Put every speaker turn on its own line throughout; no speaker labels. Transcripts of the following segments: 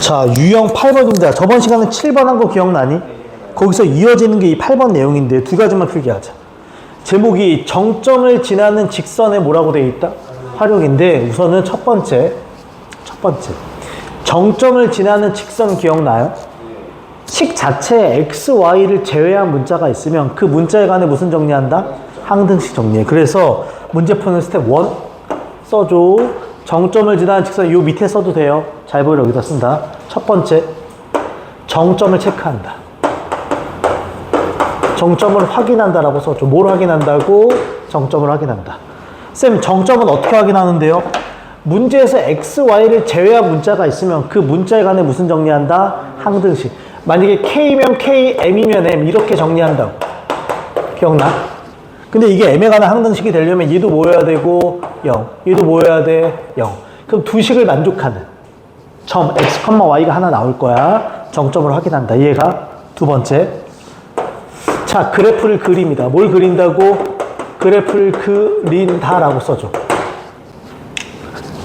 자, 유형 8번입니다. 저번 시간에 7번 한 거 기억나니? 거기서 이어지는 게 이 8번 내용인데 두 가지만 필기하자. 제목이 정점을 지나는 직선에 뭐라고 되어 있다? 화력인데 우선은 첫 번째. 정점을 지나는 직선 기억나요? 식 자체에 x, y를 제외한 문자가 있으면 그 문자에 관해 무슨 정리한다? 항등식 정리해. 그래서 문제 푸는 스텝 1 써줘. 정점을 지나는 직선 요 밑에 써도 돼요. 잘 보이려 여기다 쓴다. 첫 번째, 정점을 체크한다. 정점을 확인한다라고 써줘. 뭘 확인한다고? 정점을 확인한다. 쌤, 정점은 어떻게 확인하는데요? 문제에서 x, y를 제외한 문자가 있으면 그 문자에 관해 무슨 정리한다? 항등식. 만약에 k면 k, m이면 m 이렇게 정리한다고. 기억나? 근데 이게 m에 관한 항등식이 되려면 얘도 모여야 되고 0, 얘도 모여야 돼 0. 그럼 두 식을 만족하는 점 x, y가 하나 나올 거야. 정점을 확인한다. 얘가 두 번째. 자, 그래프를 그립니다. 뭘 그린다고? 그래프를 그린다라고 써줘.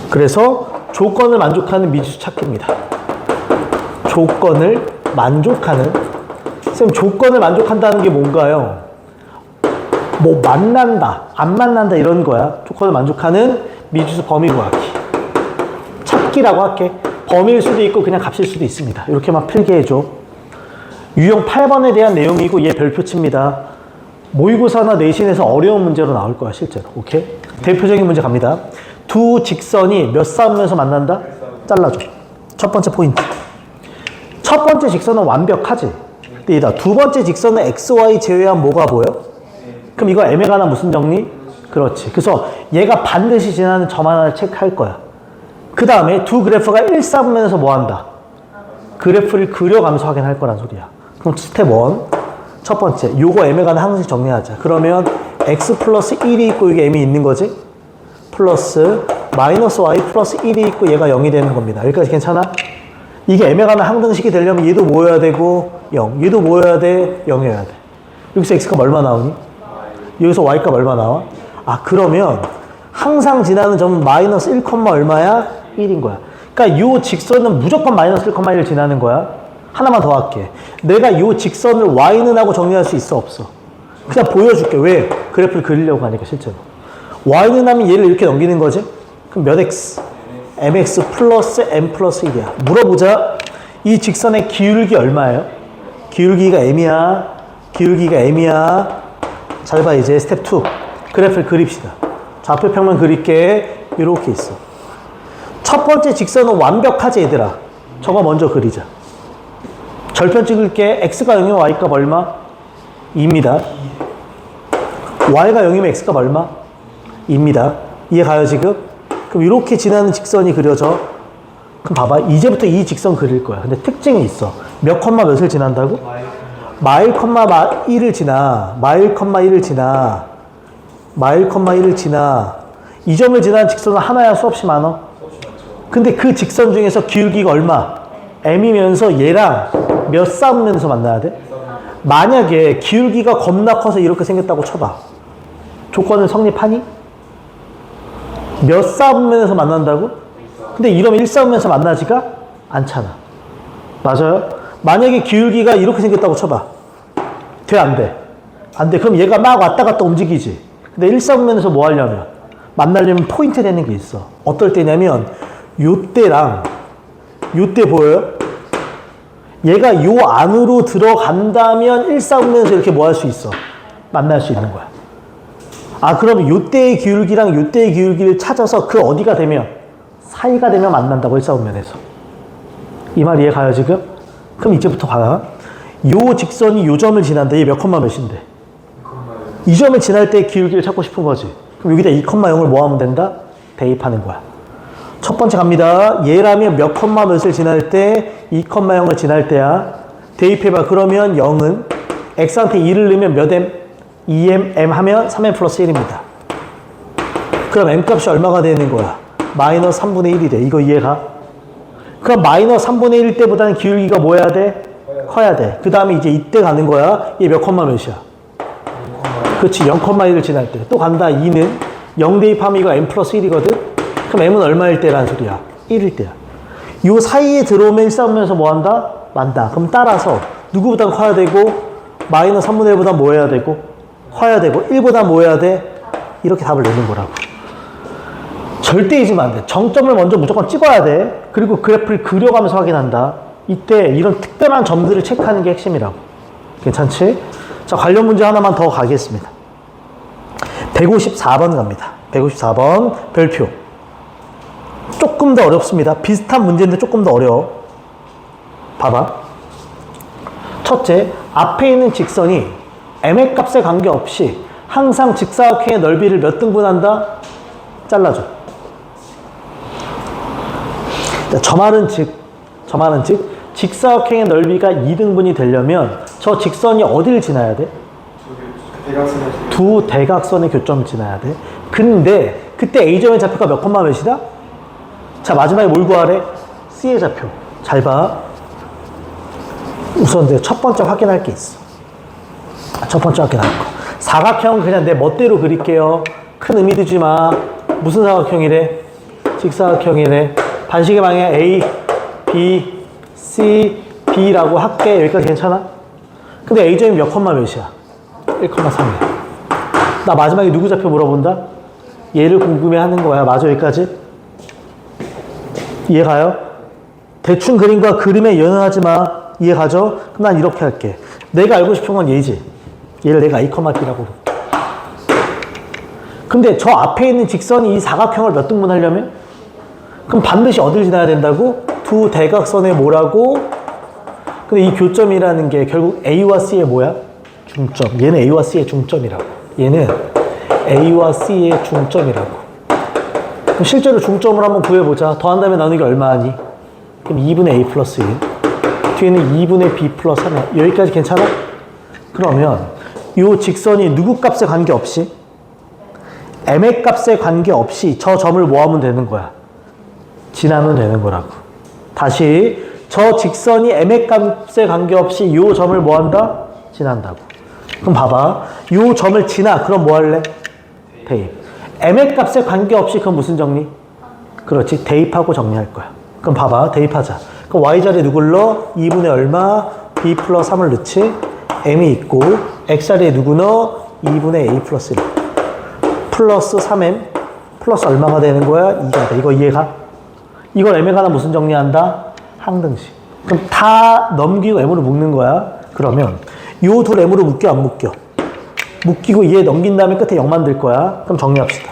그래서 조건을 만족하는 미지수 찾기입니다. 조건을 만족하는. 쌤, 조건을 만족한다는 게 뭔가요? 뭐 만난다, 안 만난다 이런 거야. 조건을 만족하는 미지수 범위 구하기. 찾기라고 할게. 범위일 수도 있고 그냥 값일 수도 있습니다. 이렇게만 필기해줘. 유형 8번에 대한 내용이고 얘 별표 칩니다. 모의고사나 내신에서 어려운 문제로 나올 거야 실제로. 오케이? 대표적인 문제 갑니다. 두 직선이 몇 싸우면서 만난다? 잘라줘. 첫 번째 포인트. 첫 번째 직선은 완벽하지. 근데 얘다 두 번째 직선은 x, y 제외한 뭐가 보여? 그럼 이거 m에 관한 무슨 정리? 그렇지. 그래서 얘가 반드시 지나는 점 하나를 체크할 거야. 그 다음에 두 그래프가 일사분면에서 뭐 한다? 그래프를 그려가면서 확인할 거란 소리야. 그럼 스텝 1. 첫 번째. 요거 m에 관한 항등식 정리하자. 그러면 x 플러스 1이 있고 이게 m이 있는 거지? 플러스 마이너스 y 플러스 1이 있고 얘가 0이 되는 겁니다. 여기까지 괜찮아? 이게 m에 관한 항등식이 되려면 얘도 모여야 되고 0. 얘도 모여야 돼. 0이어야 돼. 여기서 x가 얼마 나오니? 여기서 y값 얼마 나와? 아, 그러면 항상 지나는 점은 마이너스 1, 얼마야? 1인 거야. 그러니까 이 직선은 무조건 마이너스 1, 1을 지나는 거야. 하나만 더 할게. 내가 이 직선을 y는 하고 정리할 수 있어? 없어? 그냥 보여줄게. 왜? 그래프를 그리려고 하니까 실제로. y는 하면 얘를 이렇게 넘기는 거지? 그럼 몇 x? mx 플러스 m 플러스 1이야. 물어보자. 이 직선의 기울기 얼마예요? 기울기가 m이야. 기울기가 m이야. 잘 봐, 이제 스텝 2. 그래프를 그립시다. 좌표평면 그릴게. 이렇게 있어. 첫 번째 직선은 완벽하지, 얘들아. 저거 먼저 그리자. 절편 찍을게. x가 0이면 y값 얼마? 2입니다. y가 0이면 x값 얼마? 2입니다. 이해 가요, 지금? 그럼 이렇게 지나는 직선이 그려져. 그럼 봐봐. 이제부터 이 직선 그릴 거야. 근데 특징이 있어. 몇 컴마 몇을 지난다고? 마일 컴마 1을 지나. 마일 컴마 1을 지나. 마일 컴마 1을 지나. 이 점을 지나는 직선은 하나야 수없이 많어? 근데 그 직선 중에서 기울기가 얼마? m이면서 얘랑 몇 싸우면서 만나야 돼? 만약에 기울기가 겁나 커서 이렇게 생겼다고 쳐봐. 조건은 성립하니? 몇 싸우면서 만난다고? 근데 이러면 1싸우면서 만나지가 않잖아. 맞아요? 만약에 기울기가 이렇게 생겼다고 쳐봐. 돼, 안 돼? 안 돼. 그럼 얘가 막 왔다 갔다 움직이지. 근데 일사분면에서 뭐 하려면? 만나려면 포인트 되는 게 있어. 어떨 때냐면 요때랑 요때 보여요? 얘가 요 안으로 들어간다면 일사분면에서 이렇게 뭐 할 수 있어? 만날 수 있는 거야. 아, 그럼 요때의 기울기랑 요때의 기울기를 찾아서 그 어디가 되면? 사이가 되면 만난다고 일사분면에서. 이 말 이해 가요, 지금? 그럼 이제부터 봐요. 요 직선이 요 점을 지난다. 얘 몇 컴마 몇인데? 이 점을 지날 때 기울기를 찾고 싶은 거지. 그럼 여기다 2,0을 뭐 하면 된다? 대입하는 거야. 첫 번째 갑니다. 얘라면 몇 컴마 몇을 지날 때 2,0을 지날 때야. 대입해봐. 그러면 0은 x한테 2를 넣으면 몇 m? 2m, m 하면 3m 플러스 1입니다. 그럼 m 값이 얼마가 되는 거야? 마이너스 3분의 1이 돼. 이거 이해가? 그럼 마이너스 3분의 1 때보다는 기울기가 뭐 해야 돼? 커야 돼. 그 다음에 이제 이때 가는 거야. 얘 몇 컴마 몇이야? 그렇지. 0,1을 지날 때. 또 간다. 2는 0 대입하면 이거 m 플러스 1이거든? 그럼 m은 얼마일 때란 소리야? 1일 때야. 요 사이에 들어오면 1,4분면에서 뭐 한다? 만다. 그럼 따라서 누구보다 커야 되고 마이너스 3분의 1보다 뭐 해야 되고 커야 되고 1보다 뭐 해야 돼? 이렇게 답을 내는 거라고. 절대 잊으면 안 돼. 정점을 먼저 무조건 찍어야 돼. 그리고 그래프를 그려가면서 확인한다. 이때 이런 특별한 점들을 체크하는 게 핵심이라고. 괜찮지? 자, 관련 문제 하나만 더 가겠습니다. 154번 갑니다. 154번 별표. 조금 더 어렵습니다. 비슷한 문제인데 조금 더 어려워. 봐봐. 첫째, 앞에 있는 직선이 m의 값에 관계없이 항상 직사각형의 넓이를 몇 등분한다? 잘라줘. 저 말은 즉 직사각형의 넓이가 2등분이 되려면 저 직선이 어디를 지나야 돼? 두 대각선의 교점을 지나야 돼. 근데 그때 A점의 좌표가 몇 콤마 몇이다? 자, 마지막에 뭘 구하래? C의 좌표. 잘 봐. 우선 내가 첫 번째 확인할 게 있어. 첫 번째 확인할 거. 사각형은 그냥 내 멋대로 그릴게요. 큰 의미 두지 마. 무슨 사각형이래? 직사각형이래. 반식의 방향 A, B, C, B라고 할게. 여기까지 괜찮아? 근데 A점이 몇 콤마 몇이야? 1,3이야. 나 마지막에 누구 좌표 물어본다? 얘를 궁금해하는 거야. 맞아, 여기까지? 이해가요? 대충 그림과 그림에 연연하지 마. 이해가죠? 그럼 난 이렇게 할게. 내가 알고 싶은 건 얘지. 얘를 내가 A, B라고 부를게. 근데 저 앞에 있는 직선이 이 사각형을 몇 등분하려면? 그럼 반드시 어딜 지나야 된다고? 두 대각선의 뭐라고? 근데 이 교점이라는 게 결국 A와 C의 뭐야? 중점. 얘는 A와 C의 중점이라고. 얘는 A와 C의 중점이라고. 그럼 실제로 중점을 한번 구해보자. 더한 다음에 나누기 얼마하니? 그럼 2분의 A 플러스 1. 뒤에는 2분의 B 플러스 3이야. 여기까지 괜찮아? 그러면 이 직선이 누구 값에 관계없이 m의 값에 관계없이 저 점을 뭐 하면 되는 거야? 지나면 되는 거라고. 다시 저 직선이 m의 값에 관계없이 이 점을 뭐 한다? 지난다고. 그럼 봐봐. 이 점을 지나. 그럼 뭐 할래? 대입. m의 값에 관계없이 그건 무슨 정리? 그렇지. 대입하고 정리할 거야. 그럼 봐봐. 대입하자. 그럼 y자리에 누굴 넣어? 2분의 얼마? b 플러스 3을 넣지. m이 있고 x자리에 누구 넣어? 2분의 a 플러스 1 플러스 3m 플러스 얼마가 되는 거야? 2가 돼. 이거 이해가? 이걸 m에 관한 무슨 정리한다? 항등식. 그럼 다 넘기고 m으로 묶는 거야. 그러면 요 둘 m으로 묶여 안 묶여? 묶이고 얘 넘긴 다음에 끝에 0 만들 거야. 그럼 정리합시다.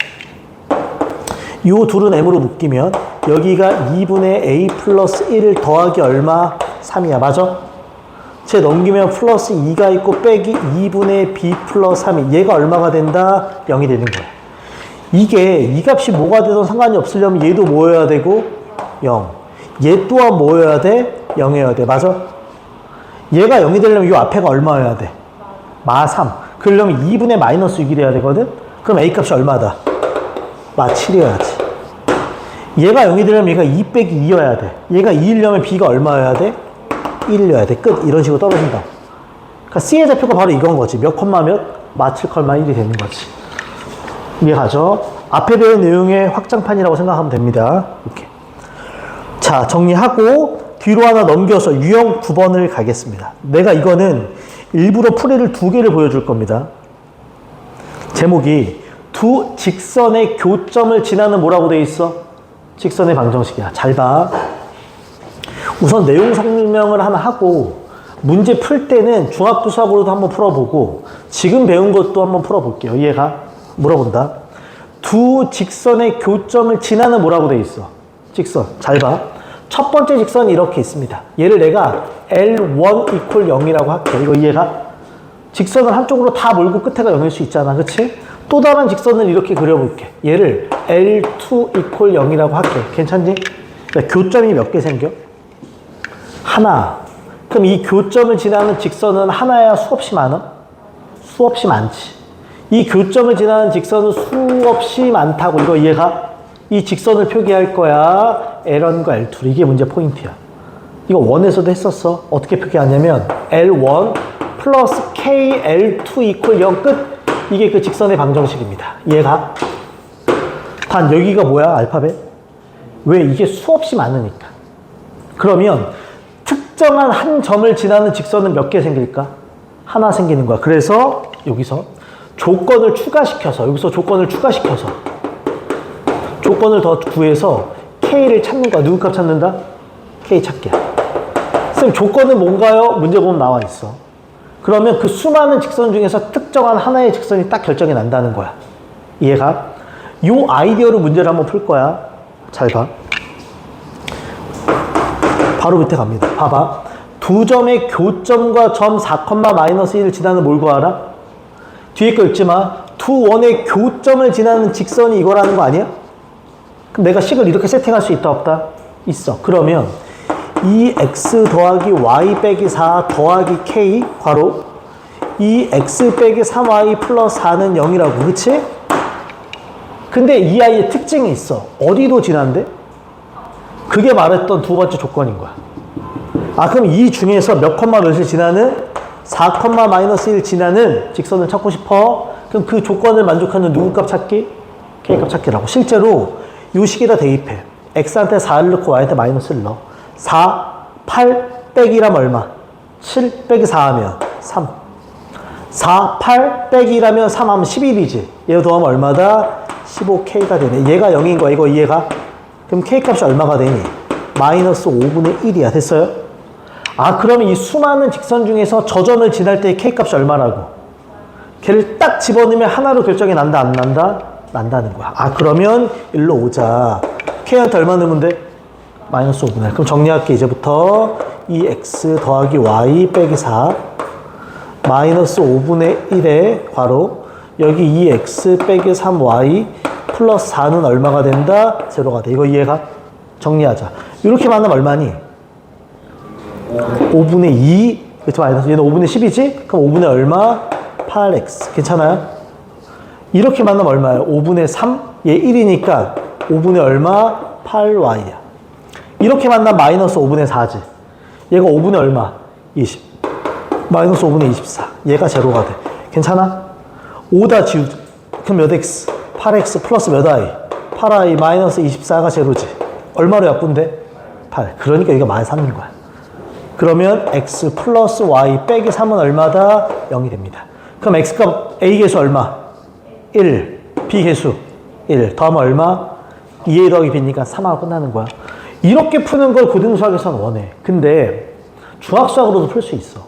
요 둘은 m으로 묶이면 여기가 2분의 a 플러스 1을 더하기 얼마? 3이야. 맞아? 쟤 넘기면 플러스 2가 있고 빼기 2분의 b 플러스 3이 얘가 얼마가 된다? 0이 되는 거야. 이게 이 값이 뭐가 되든 상관이 없으려면 얘도 뭐여야 되고? 0. 얘 또한 뭐여야 돼? 0이어야 돼. 맞아? 얘가 0이 되려면 이 앞에가 얼마여야 돼? 마 3. 그러려면 2분의 마이너스 6이 돼야 되거든? 그럼 a 값이 얼마다? 마 7이어야지. 얘가 0이 되려면 얘가 2 빼기 2여야 돼. 얘가 2이려면 b가 얼마여야 돼? 1이어야 돼. 끝. 이런 식으로 떨어진다. 그러니까 C의 좌표가 바로 이건 거지. 몇 콤마 몇? 마 7, 1이 되는 거지. 이해가죠? 앞에 배운 내용의 확장판이라고 생각하면 됩니다. 이렇게. 자, 정리하고 뒤로 하나 넘겨서 유형 9번을 가겠습니다. 내가 이거는 일부러 풀이를 2개를 보여줄 겁니다. 제목이 두 직선의 교점을 지나는 뭐라고 돼 있어? 직선의 방정식이야. 잘 봐. 우선 내용 설명을 하나 하고 문제 풀 때는 중학교 수학으로도 한번 풀어보고 지금 배운 것도 한번 풀어볼게요. 이해가? 물어본다. 두 직선의 교점을 지나는 뭐라고 돼 있어? 직선. 잘 봐. 첫 번째 직선이 이렇게 있습니다. 얘를 내가 L1 equal 0이라고 할게. 이거 이해가? 직선을 한쪽으로 다 몰고 끝에가 0일 수 있잖아. 그치? 또 다른 직선을 이렇게 그려볼게. 얘를 L2 equal 0이라고 할게. 괜찮니? 그러니까 교점이 몇 개 생겨? 하나. 그럼 이 교점을 지나는 직선은 하나야 수없이 많아? 수없이 많지. 이 교점을 지나는 직선은 수없이 많다고. 이거 이해가? 이 직선을 표기할 거야. L1과 L2. 이게 문제 포인트야. 이거 원에서도 했었어. 어떻게 표기하냐면 L1 플러스 KL2 equal 0 끝. 이게 그 직선의 방정식입니다. 이해가? 단 여기가 뭐야? 알파벳? 왜? 이게 수없이 많으니까. 그러면 특정한 한 점을 지나는 직선은 몇 개 생길까? 하나 생기는 거야. 그래서 여기서 조건을 추가시켜서 여기서 조건을 추가시켜서 조건을 더 구해서 K를 찾는 거야. 누구 값 찾는다? K 찾기야. 쌤 조건은 뭔가요? 문제 보면 나와 있어. 그러면 그 수많은 직선 중에서 특정한 하나의 직선이 딱 결정이 난다는 거야. 이해가? 요 아이디어로 문제를 한번 풀 거야. 잘 봐. 바로 밑에 갑니다. 봐봐. 두 점의 교점과 점 4,-1을 지나는 뭘 구하라? 뒤에 거 읽지 마. 두 원의 교점을 지나는 직선이 이거라는 거 아니야? 그럼 내가 식을 이렇게 세팅할 수 있다 없다? 있어. 그러면 2x 더하기 y 빼기 4 더하기 k 괄호 2x 빼기 3y 플러스 4는 0이라고. 그치? 근데 이 아이의 특징이 있어. 어디로 지난대? 그게 말했던 두 번째 조건인 거야. 아, 그럼 이 중에서 몇 컴마 몇을 지나는 4,-1 지나는 직선을 찾고 싶어? 그럼 그 조건을 만족하는 누구 값 찾기? K값 찾기라고. 실제로 이 식에다 대입해. X한테 4를 넣고 Y한테 마이너스를 넣어. 4, 8 빼기라면 얼마? 7 빼기 4 하면 3. 4, 8 빼기라면 3 하면 11이지. 얘 더하면 얼마다? 15K가 되네. 얘가 0인 거야. 이거 이해가? 그럼 K값이 얼마가 되니? 마이너스 5분의 1이야. 됐어요? 아, 그러면 이 수많은 직선 중에서 저 점을 지날 때 K값이 얼마라고? 걔를 딱 집어넣으면 하나로 결정이 난다, 안 난다? 난다는 거야. 아, 그러면 일로 오자. K한테 얼마 넣으면 돼? 마이너스 5분의 1. 그럼 정리할게. 이제부터 2x 더하기 y 빼기 4 마이너스 5분의 1에 괄호 여기 2x 빼기 3y 플러스 4는 얼마가 된다? 0가 돼. 이거 이해가? 정리하자. 이렇게 만나면 얼마니? 5분의 2, 그렇죠? 마이너스 얘는 5분의 10이지? 그럼 5분의 얼마? 8x. 괜찮아요? 이렇게 만나면 얼마예요? 5분의 3? 얘 1이니까 5분의 얼마? 8y야. 이렇게 만나면 마이너스 5분의 4지. 얘가 5분의 얼마? 20. 마이너스 5분의 24. 얘가 0가 돼. 괜찮아? 5다 지우자. 그럼 몇 x? 8x 플러스 몇 i? 8i 마이너스 24가 0지. 얼마로 약분돼? 8. 그러니까 이거 마이너스 3인 거야. 그러면 x 플러스 y 빼기 3은 얼마다? 0이 됩니다. 그럼 x값 a 계수 얼마? 1. b 계수 1. 더하면 얼마? 2a 더하기 b니까 3하고 끝나는 거야. 이렇게 푸는 걸 고등수학에서는 원해. 근데 중학수학으로도 풀 수 있어.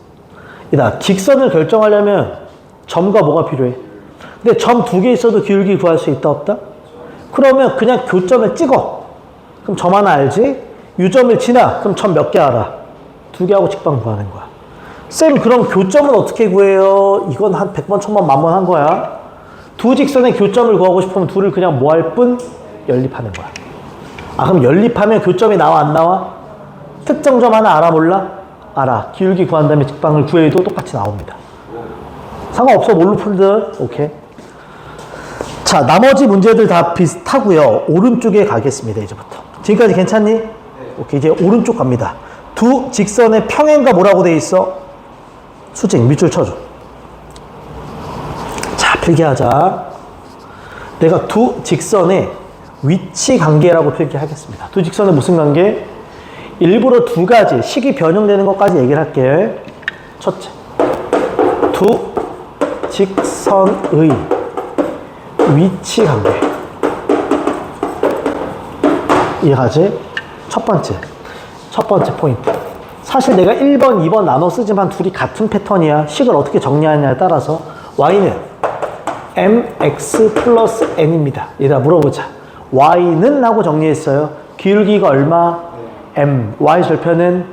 이다. 직선을 결정하려면 점과 뭐가 필요해? 근데 점 2개 있어도 기울기 구할 수 있다 없다? 그러면 그냥 교점을 찍어. 그럼 점 하나 알지? 유점을 지나. 그럼 점 몇 개 알아? 2개 하고 직방 구하는 거야. 쌤, 그럼 교점은 어떻게 구해요? 이건 한 100번, 1000번, 만번 한 거야. 두 직선의 교점을 구하고 싶으면 둘을 그냥 뭐 할 뿐? 연립하는 거야. 아, 그럼 연립하면 교점이 나와, 안 나와? 특정 점 하나 알아, 몰라? 알아. 기울기 구한 다음에 직방을 구해도 똑같이 나옵니다. 상관없어. 뭘로 풀든. 오케이. 자, 나머지 문제들 다 비슷하고요. 오른쪽에 가겠습니다, 이제부터. 지금까지 괜찮니? 오케이, 이제 오른쪽 갑니다. 두 직선의 평행가 뭐라고 돼 있어? 수직, 밑줄 쳐줘. 자, 필기하자. 내가 두 직선의 위치 관계라고 필기하겠습니다. 두 직선의 무슨 관계? 일부러 두 가지, 식이 변형되는 것까지 얘기를 할게. 첫째, 두 직선의 위치 관계. 이해가지? 첫 번째 포인트. 사실 내가 1번, 2번 나눠 쓰지만 둘이 같은 패턴이야. 식을 어떻게 정리하냐에 따라서 y는 mx 플러스 n입니다. 얘들아 물어보자. y는 하고 정리했어요. 기울기가 얼마? m. y 절편은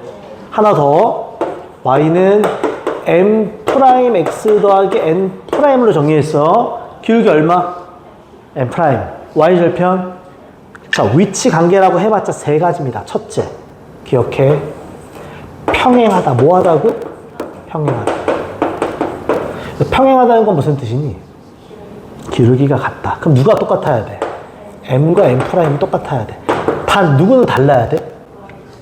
하나 더. y는 m 프라임 x 더하기 n 프라임으로 정리했어. 기울기 얼마? m 프라임. y 절편. 자, 위치 관계라고 해봤자 세 가지입니다. 첫째, 기억해. 평행하다. 뭐 하다고? 평행하다. 평행하다는 건 무슨 뜻이니? 기울기가 같다. 그럼 누가 똑같아야 돼? m과 n 프라임은 똑같아야 돼. 단 누구는 달라야 돼?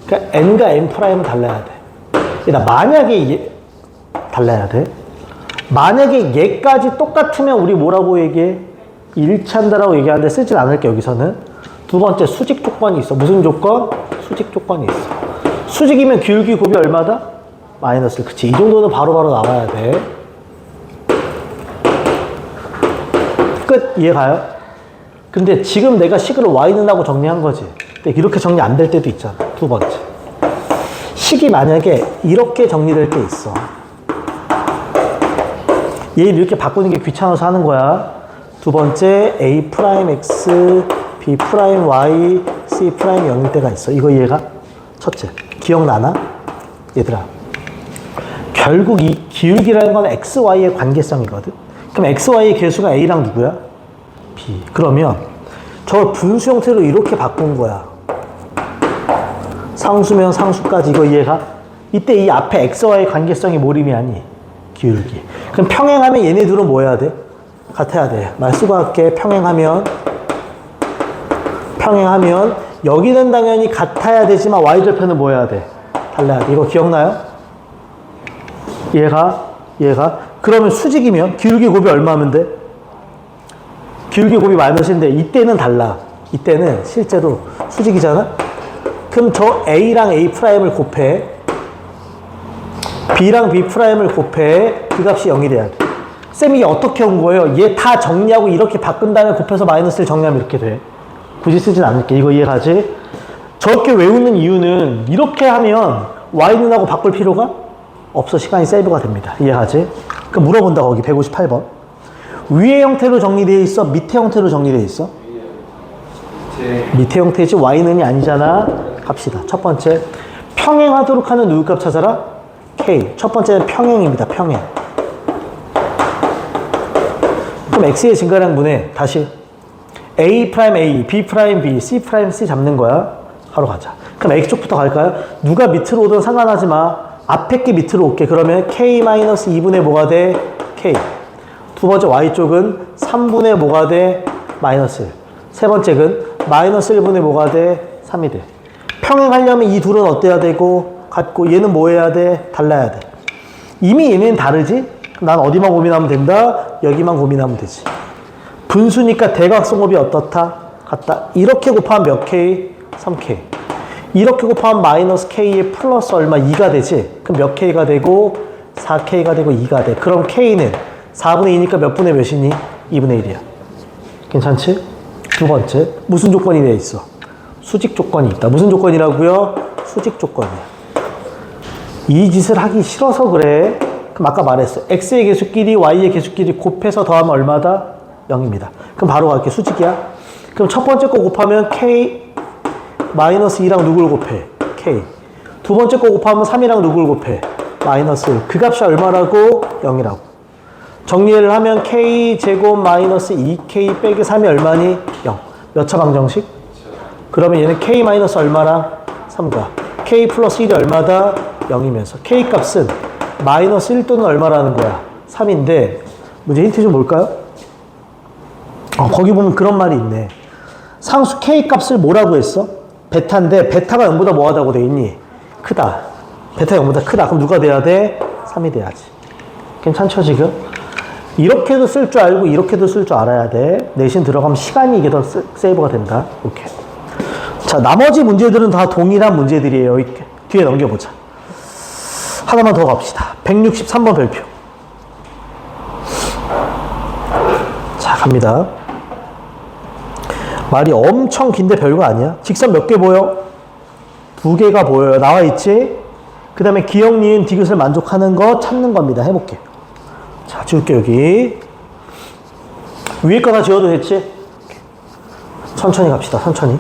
그러니까 n과 n 프라임은 달라야 돼. 그러니까 만약에 달라야 돼. 만약에 얘까지 똑같으면 우리 뭐라고 얘기해? 일치한다라고 얘기하는데 쓰진 않을게 여기서는. 두 번째 수직 조건이 있어. 무슨 조건? 수직 조건이 있어. 수직이면 기울기 곱이 얼마다? 마이너스 1. 그치. 이 정도는 바로바로 나와야 돼. 끝. 이해 가요? 근데 지금 내가 식을 y는 하고 정리한 거지. 근데 이렇게 정리 안 될 때도 있잖아. 두 번째. 식이 만약에 이렇게 정리될 때 있어. 얘를 이렇게 바꾸는 게 귀찮아서 하는 거야. 두 번째, a 프라임 x, b 프라임 y, c 프라임 0일 때가 있어. 이거 이해가? 첫째. 기억나나? 얘들아. 결국 이 기울기라는 건 x, y의 관계성이거든. 그럼 x, y의 개수가 a랑 누구야? b. 그러면 저걸 분수 형태로 이렇게 바꾼 거야. 상수면 상수까지. 이거 이해가? 이때 이 앞에 x, y의 관계성이 뭘 의미하니? 기울기. 그럼 평행하면 얘네 둘은 뭐 해야 돼? 같아야 돼. 말 쓰고 할게. 평행하면 여기는 당연히 같아야 되지만 y절편은 뭐 해야 돼? 달라야 돼. 이거 기억나요? 얘가 그러면 수직이면 기울기 곱이 얼마면 돼? 기울기 곱이 마이너스인데 이때는 달라. 이때는 실제로 수직이잖아? 그럼 저 a랑 a 프라임을 곱해. b랑 b 프라임을 곱해. 그 값이 0이 돼야 돼. 쌤이 어떻게 온 거예요? 얘 다 정리하고 이렇게 바꾼 다음에 곱해서 마이너스를 정리하면 이렇게 돼. 굳이 쓰진 않을게. 이거 이해가지? 저렇게 외우는 이유는 이렇게 하면 y는 하고 바꿀 필요가 없어. 시간이 세이브가 됩니다. 이해가지? 그럼 물어본다. 거기 158번. 위의 형태로 정리되어 있어? 밑의 형태로 정리되어 있어? 밑의 형태지 y는이 아니잖아. 갑시다. 첫 번째, 평행하도록 하는 누구값 찾아라? k. 첫 번째는 평행입니다. 평행. 그럼 x의 증가량 분해. 다시 a 프라임 a, b 프라임 b, c 프라임 c 잡는 거야. 바로 가자. 그럼 x쪽부터 갈까요? 누가 밑으로 오든 상관하지 마. 앞에 게 밑으로 올게. 그러면 k-2분의 뭐가 돼? k. 두 번째 y쪽은 3분의 뭐가 돼? 마이너스 1. 세 번째는 마이너스 1분의 뭐가 돼? 3이 돼. 평행하려면 이 둘은 어때야 되고? 같고. 얘는 뭐 해야 돼? 달라야 돼. 이미 얘네는 다르지? 난 어디만 고민하면 된다? 여기만 고민하면 되지. 분수니까 대각선곱이 어떻다? 같다. 이렇게 곱하면 몇 k? 3k. 이렇게 곱하면 마이너스 k에 플러스 얼마? 2가 되지? 그럼 몇 k가 되고 4k가 되고 2가 돼. 그럼 k는 4분의 2니까 몇 분의 몇이니? 2분의 1이야. 괜찮지? 두 번째, 무슨 조건이 되어 있어? 수직 조건이 있다. 무슨 조건이라고요? 수직 조건이야. 이 짓을 하기 싫어서 그래. 그럼 아까 말했어. x의 개수끼리 y의 개수끼리 곱해서 더하면 얼마다? 0입니다. 그럼 바로 갈게. 수직이야. 그럼 첫 번째 거 곱하면 k 마이너스 2랑 누굴 곱해? k. 두 번째 거 곱하면 3이랑 누굴 곱해? 마이너스 1. 그 값이 얼마라고? 0이라고. 정리를 하면 k 제곱 마이너스 2k 빼기 3이 얼마니? 0. 몇 차 방정식? 그러면 얘는 k 마이너스 얼마랑? 3과 k 플러스 1이 얼마다? 0이면서 k 값은 마이너스 1 또는 얼마라는 거야? 3인데 문제 힌트 좀 볼까요? 거기 보면 그런 말이 있네. 상수 k 값을 뭐라고 했어? 베타인데 베타가 0보다 뭐하다고 돼 있니? 크다. 베타가 0보다 크다. 그럼 누가 돼야 돼? 3이 돼야지. 괜찮죠 지금? 이렇게도 쓸 줄 알고 이렇게도 쓸 줄 알아야 돼. 내신 들어가면 시간이 이게 더 세이브가 된다. 오케이. 자, 나머지 문제들은 다 동일한 문제들이에요. 이렇게 뒤에 넘겨보자. 하나만 더 갑시다. 163번 별표. 자, 갑니다. 말이 엄청 긴데 별거 아니야. 직선 몇 개 보여? 2개가 보여요. 나와 있지? 그 다음에 기억, 니은, 디귿을 만족하는 거 찾는 겁니다. 해볼게. 자, 지울게, 여기. 위에 거 다 지워도 됐지? 천천히 갑시다, 천천히.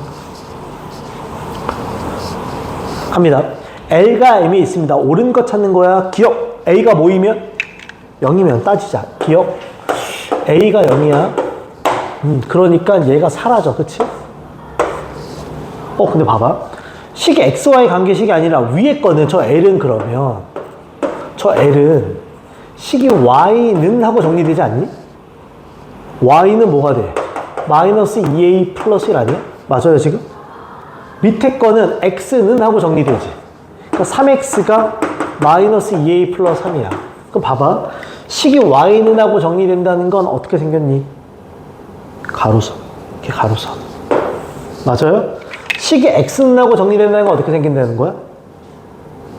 갑니다. L과 M이 있습니다. 옳은 거 찾는 거야. 기억. A가 뭐이면? 0이면 따지자. 기억. A가 0이야. 그러니까 얘가 사라져. 그치? 근데 봐봐. 식이 XY 관계식이 아니라 위에 거는 저 L은 그러면 저 L은 식이 Y는 하고 정리되지 않니? Y는 뭐가 돼? 마이너스 2A 플러스 1 아니야? 맞아요, 지금? 밑에 거는 X는 하고 정리되지. 그러니까 3X가 마이너스 2A 플러스 3이야. 그럼 봐봐. 식이 Y는 하고 정리된다는 건 어떻게 생겼니? 가로선. 이렇게 가로선. 맞아요? 식이 X는 하고 정리된다는 건 어떻게 생긴다는 거야?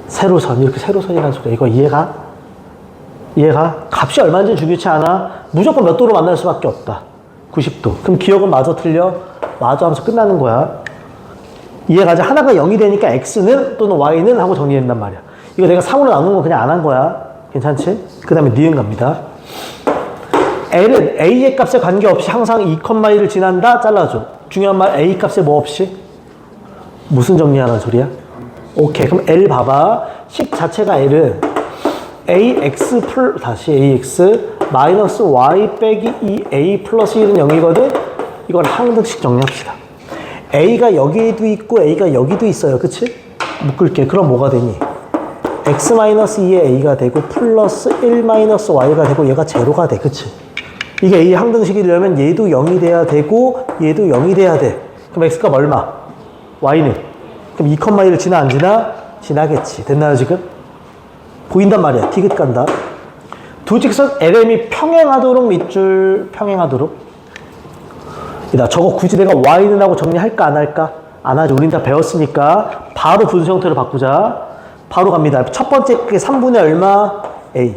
세로선, 이렇게 세로선이라는 소리야. 이거 이해가? 이해가? 값이 얼마인지 중요치 않아. 무조건 몇 도로 만날 수밖에 없다. 90도. 그럼 기억은 마저 틀려? 마저 하면서 끝나는 거야. 이해가지? 하나가 0이 되니까 x는 또는 y는 하고 정리된단 말이야. 이거 내가 3으로 나누는 건 그냥 안 한 거야. 괜찮지? 그 다음에 니은 갑니다. L은 A의 값에 관계없이 항상 2,1을 지난다? 잘라줘. 중요한 말 A 값에 뭐 없이? 무슨 정리하는 소리야? 오케이. 그럼 L 봐봐. 식 자체가 L은 AX 다시 AX 마이너스 Y 빼기 2A 플러스 1은 0이거든? 이걸 항등식 정리합시다. A가 여기에도 있고 A가 여기도 있어요. 그치? 묶을게. 그럼 뭐가 되니? X 마이너스 2의 A가 되고 플러스 1 마이너스 Y가 되고 얘가 제로가 돼. 그치? 이게 A의 항등식이려면 얘도 0이 돼야 되고 얘도 0이 돼야 돼. 그럼 X값 얼마? Y는? 그럼 2,1을 지나 안 지나? 지나겠지. 됐나요 지금? 보인단 말이야. 디귿 간다. 두 직선 LM이 평행하도록 밑줄 평행하도록. 이다. 저거 굳이 내가 Y는 하고 정리할까 안 할까? 안 하지. 우린 다 배웠으니까 바로 분수 형태로 바꾸자. 바로 갑니다. 첫 번째 게 3분의 얼마? A.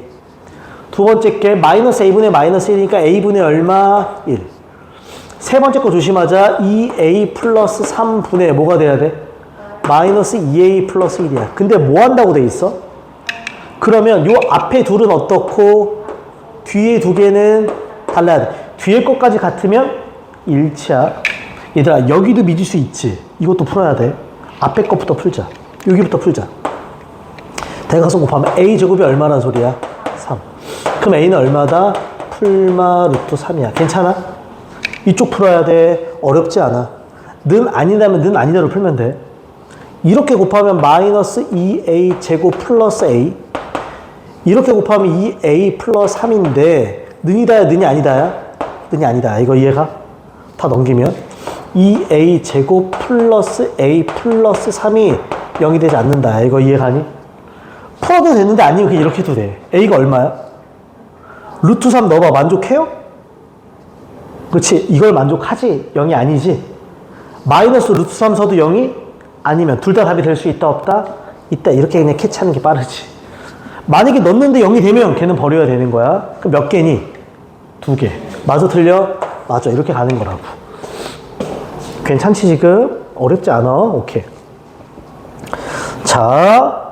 두 번째 게 마이너스 A분의 마이너스 1이니까 A분의 얼마? 1. 세 번째 거 조심하자. 2A 플러스 3분의 뭐가 돼야 돼? 마이너스 2A 플러스 1이야. 근데 뭐 한다고 돼 있어? 그러면 요 앞에 둘은 어떻고 뒤에 두 개는 달라야 돼. 뒤에 것까지 같으면 일치야. 얘들아 여기도 미지수 있지? 이것도 풀어야 돼. 앞에 것부터 풀자. 여기부터 풀자. 대각선 곱하면 A제곱이 얼마란 소리야? 3. 그럼 A는 얼마다? 풀마 루트 3이야. 괜찮아? 이쪽 풀어야 돼. 어렵지 않아. 는 아니다면 는 아니다로 풀면 돼. 이렇게 곱하면 마이너스 2A 제곱 플러스 A. 이렇게 곱하면 2A 플러스 3인데 는이다야 는이 아니다야? 는이 아니다. 이거 이해가? 다 넘기면 2A 제곱 플러스 A 플러스 3이 0이 되지 않는다. 이거 이해가니? 풀어도 되는데 아니면 그냥 이렇게 해도 돼. A가 얼마야? 루트 3 넣어봐. 만족해요? 그렇지. 이걸 만족하지. 0이 아니지. 마이너스 루트 3 서도 0이 아니면 둘 다 답이 될 수 있다 없다? 있다. 이렇게 그냥 캐치하는 게 빠르지. 만약에 넣는데 0이 되면 걔는 버려야 되는 거야. 그럼 몇 개니? 2개. 맞아 틀려? 맞아. 이렇게 가는 거라고. 괜찮지 지금? 어렵지 않아? 오케이. 자,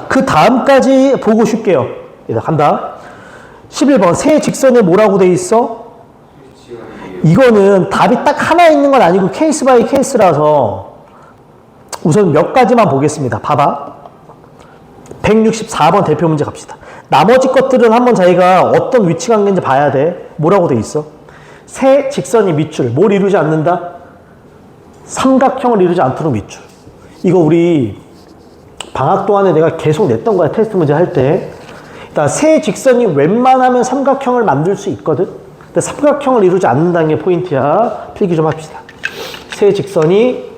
그 다음까지 보고 쉴게요. 일단 간다. 11번. 세 직선에 뭐라고 돼 있어? 이거는 답이 딱 하나 있는 건 아니고 케이스 바이 케이스라서 우선 몇 가지만 보겠습니다. 봐봐. 164번 대표 문제 갑시다. 나머지 것들은 한번 자기가 어떤 위치 관계인지 봐야 돼. 뭐라고 돼 있어? 세 직선이 밑줄. 뭘 이루지 않는다? 삼각형을 이루지 않도록 밑줄. 이거 우리 방학 동안에 내가 계속 냈던 거야. 테스트 문제 할 때. 그러니까 세 직선이 웬만하면 삼각형을 만들 수 있거든. 근데 삼각형을 이루지 않는다는 게 포인트야. 필기 좀 합시다. 세 직선이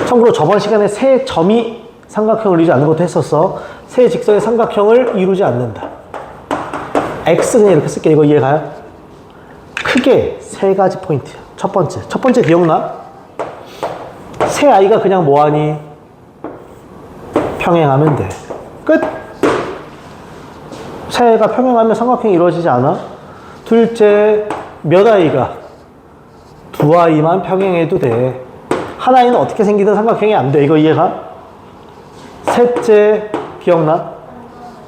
참고로 저번 시간에 세 점이 삼각형을 이루지 않는 것도 했었어. 세 직선의 삼각형을 이루지 않는다. X는 이렇게 쓸게. 이거 이해가요? 크게 세 가지 포인트야. 첫 번째 기억나? 세 아이가 그냥 뭐하니? 평행하면 돼. 끝. 세 아이가 평행하면 삼각형이 이루어지지 않아? 둘째, 몇 아이가? 두 아이만 평행해도 돼. 한 아이는 어떻게 생기든 삼각형이 안 돼. 이거 이해가? 셋째, 기억나?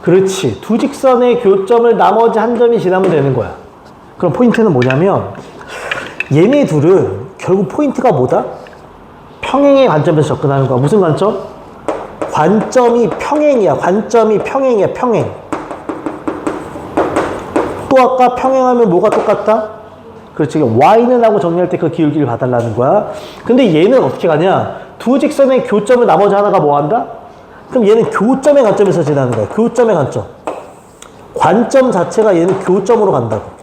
그렇지. 두 직선의 교점을 나머지 한 점이 지나면 되는 거야. 그럼 포인트는 뭐냐면 얘네 둘은 결국 포인트가 뭐다? 평행의 관점에서 접근하는 거야. 무슨 관점? 관점이 평행이야. 관점이 평행이야. 평행. 또 아까 평행하면 뭐가 똑같다? 그렇지. Y는 하고 정리할 때 그 기울기를 봐달라는 거야. 근데 얘는 어떻게 가냐? 두 직선의 교점을 나머지 하나가 뭐 한다? 그럼 얘는 교점의 관점에서 지나는 거야. 교점의 관점. 관점 자체가 얘는 교점으로 간다고.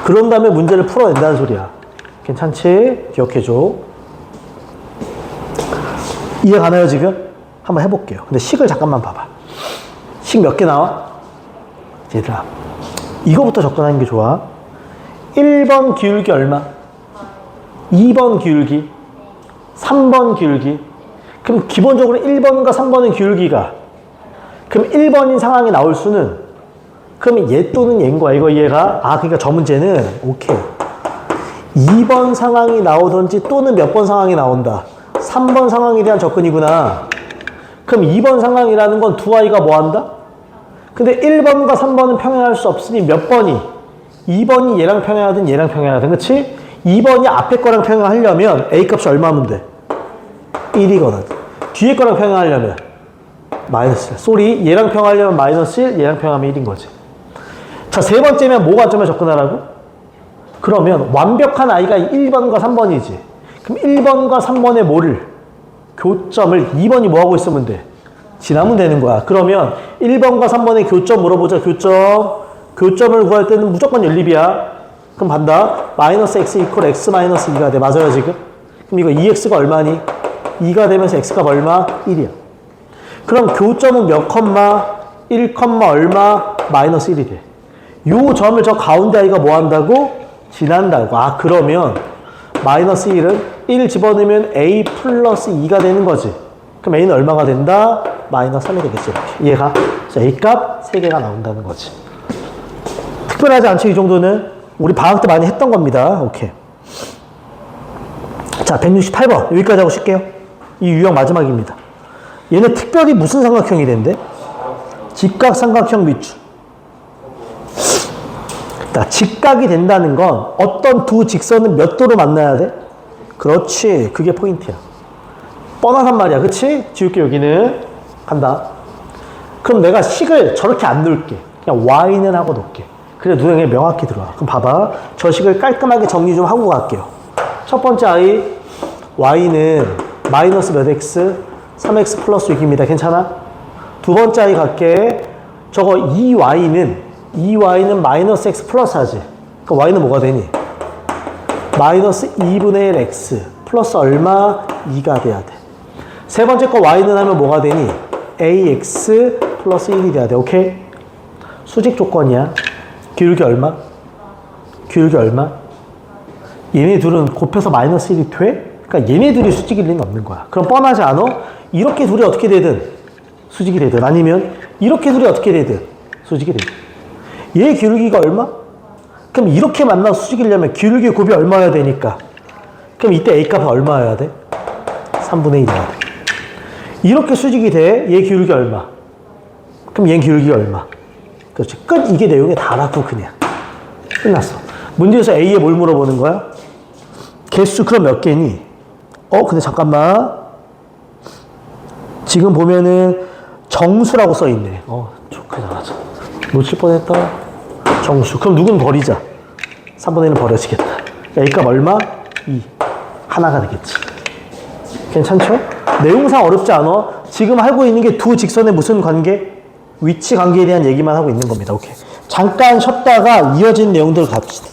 그런 다음에 문제를 풀어낸다는 소리야. 괜찮지? 기억해줘. 이해 가나요 지금? 한번 해볼게요. 근데 식을 잠깐만 봐봐. 식 몇 개 나와? 얘들아 이거부터 접근하는 게 좋아. 1번 기울기 얼마? 2번 기울기, 3번 기울기. 그럼 기본적으로 1번과 3번의 기울기가, 그럼 1번인 상황이 나올 수는, 그러면 얘 또는 얘인 거야. 이거 얘가. 그러니까 저 문제는, 오케이. 2번 상황이 나오든지 또는 몇 번 상황이 나온다. 3번 상황에 대한 접근이구나. 그럼 2번 상황이라는 건 두 아이가 뭐 한다? 근데 1번과 3번은 평행할 수 없으니 몇 번이? 2번이 얘랑 평행하든 얘랑 평행하든, 그치? 2번이 앞에 거랑 평행하려면 A 값이 얼마면 돼? 1이거든. 뒤에 거랑 평행하려면 마이너스 1. 쏘리, 얘랑 평행하려면 마이너스 1, 얘랑 평행하면 1인 거지. 자, 세 번째면 뭐 관점에 접근하라고? 그러면 완벽한 아이가 1번과 3번이지. 그럼 1번과 3번의 뭐를? 교점을 2번이 뭐 하고 있으면 돼? 지나면 되는 거야. 그러면 1번과 3번의 교점 물어보자. 교점을 구할 때는 무조건 연립이야. 그럼 반다. 마이너스 x 이퀄 x 마이너스 2가 돼. 맞아요, 지금? 그럼 이거 2x가 얼마니? 2가 되면서 x가 얼마? 1이야. 그럼 교점은 몇 컴마? 1 컴마 얼마? 마이너스 1이 돼. 요 점을 저 가운데 아이가 뭐 한다고? 지난다고. 그러면 마이너스 1은 1 집어넣으면 a 플러스 2가 되는 거지. 그럼 a는 얼마가 된다? 마이너스 3이 되겠지. 이렇게. 얘가 a 값 3개가 나온다는 거지. 특별하지 않죠, 이 정도는? 우리 방학 때 많이 했던 겁니다. 오케이. 자, 168번. 여기까지 하고 쉴게요. 이 유형 마지막입니다. 얘는 특별히 무슨 삼각형이 된대? 직각삼각형 밑줄. 자, 직각이 된다는 건 어떤 두 직선은 몇 도로 만나야 돼? 그렇지. 그게 포인트야. 뻔하단 말이야. 그치? 지울게, 여기는. 간다. 그럼 내가 식을 저렇게 안 놓을게. 그냥 y는 하고 놓을게. 그래, 눈에 명확히 들어와. 그럼 봐봐. 저 식을 깔끔하게 정리 좀 하고 갈게요. 첫 번째 아이, y는 마이너스 몇 x? 3x 플러스 6입니다. 괜찮아? 두 번째 아이 갈게. 저거 2y는 마이너스 x 플러스 하지. 그럼 y는 뭐가 되니? 마이너스 2분의 1 x 플러스 얼마? 2가 돼야 돼. 세 번째 거 y는 하면 뭐가 되니? ax 플러스 1이 돼야 돼. 오케이? 수직 조건이야. 기울기 얼마? 기울기 얼마? 얘네 둘은 곱해서 마이너스 1이 돼? 그러니까 얘네들이 수직일 리는 없는 거야. 그럼 뻔하지 않아? 이렇게 둘이 어떻게 되든 수직이 되든, 아니면 이렇게 둘이 어떻게 되든 수직이 되든. 얘 기울기가 얼마? 그럼 이렇게 만나서 수직이려면 기울기 곱이 얼마여야 되니까. 그럼 이때 a 값은 얼마여야 돼? 3분의 1이어야 돼. 이렇게 수직이 돼. 얘 기울기 얼마? 그럼 얘 기울기가 얼마? 그렇지. 끝. 이게 내용이 다라고. 그냥 끝났어. 문제에서 A에 뭘 물어보는 거야? 개수 그럼 몇 개니? 근데 잠깐만. 지금 보면은 정수라고 써있네. 좋게 나가자. 놓칠 뻔했다. 정수. 그럼 누군 버리자. 3분의 1은 버려지겠다. A값 얼마? 2. 하나가 되겠지. 괜찮죠? 내용상 어렵지 않아? 지금 하고 있는 게 두 직선의 무슨 관계? 위치 관계에 대한 얘기만 하고 있는 겁니다. 오케이. 잠깐 쉬었다가 이어진 내용들 갑시다.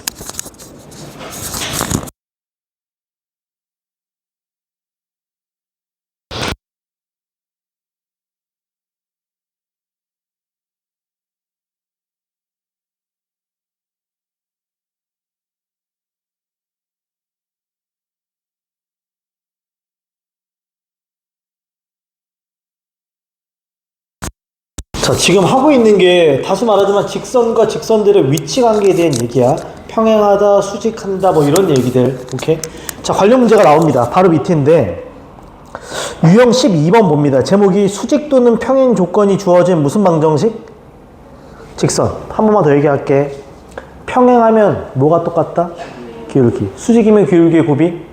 자, 지금 하고 있는 게 다시 말하지만 직선과 직선들의 위치 관계에 대한 얘기야. 평행하다, 수직한다, 뭐 이런 얘기들. 오케이? 자, 관련 문제가 나옵니다. 바로 밑인데 유형 12번 봅니다. 제목이 수직 또는 평행 조건이 주어진 무슨 방정식? 직선. 한 번만 더 얘기할게. 평행하면 뭐가 똑같다? 기울기. 수직이면 기울기의 곱이?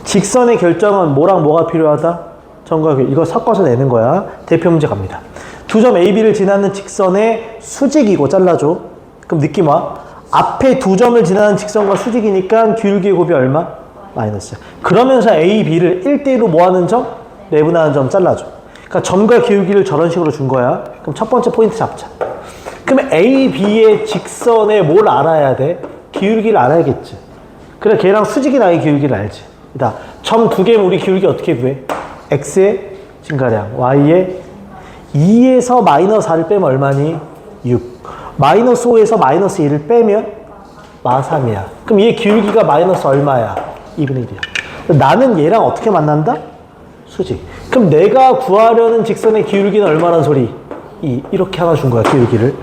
직선의 결정은 뭐랑 뭐가 필요하다? 점과 길. 이거 섞어서 내는 거야. 대표 문제 갑니다. 두 점 A, B를 지나는 직선의 수직이고 잘라줘. 그럼 느낌 와. 앞에 두 점을 지나는 직선과 수직이니까 기울기의 곱이 얼마? 마이너스. 그러면서 A, B를 1대1로 뭐하는 점? 내분하는 점 잘라줘. 그러니까 점과 기울기를 저런 식으로 준 거야. 그럼 첫 번째 포인트 잡자. 그러면 A, B의 직선에 뭘 알아야 돼? 기울기를 알아야겠지. 그래, 걔랑 수직이 나의 기울기를 알지. 점 두 개면 우리 기울기 어떻게 구해? X의 증가량, Y의 2에서 마이너스 4를 빼면 얼마니? 6. 마이너스 5에서 마이너스 1을 빼면 마 3이야. 그럼 얘 기울기가 마이너스 얼마야? 2분의 1이야. 나는 얘랑 어떻게 만난다? 수직. 그럼 내가 구하려는 직선의 기울기는 얼마란 소리? 2. 이렇게 하나 준 거야, 기울기를.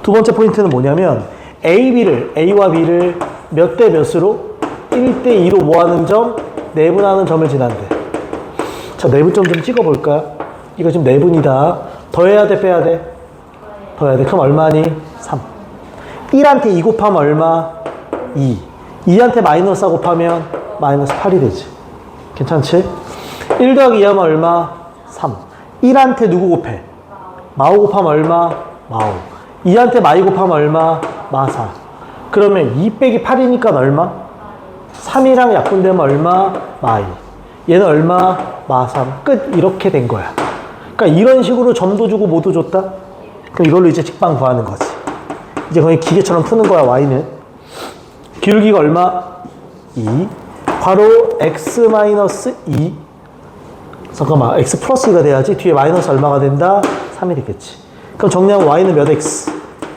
두 번째 포인트는 뭐냐면 A와 B를 몇 대 몇으로? 1대 2로 뭐 하는 점? 내분하는 점을 지난대. 자, 내분점 좀 찍어볼까요? 이거 지금 내분이다. 더해야 돼, 빼야 돼? 더해야 돼. 그럼 얼마니? 3. 1한테 2 곱하면 얼마? 2. 2한테 마이너스 4 곱하면 마이너스 8이 되지. 괜찮지? 1 더하기 2 하면 얼마? 3. 1한테 누구 곱해? 마오 곱하면 얼마? 마오. 2한테 마이 곱하면 얼마? 마4. 그러면 2 빼기 8이니까 얼마? 3이랑 약분되면 얼마? 마이. 얘는 얼마? 마3. 끝. 이렇게 된 거야. 그러니까 이런 식으로 점도 주고 뭐도 줬다? 그럼 이걸로 이제 직방 구하는 거지. 이제 거의 기계처럼 푸는 거야, y는. 기울기가 얼마? 2. 괄호 x-2. 잠깐만, x 플러스 2가 돼야지. 뒤에 마이너스 얼마가 된다? 3이 되겠지. 그럼 정리하면 y는 몇 x?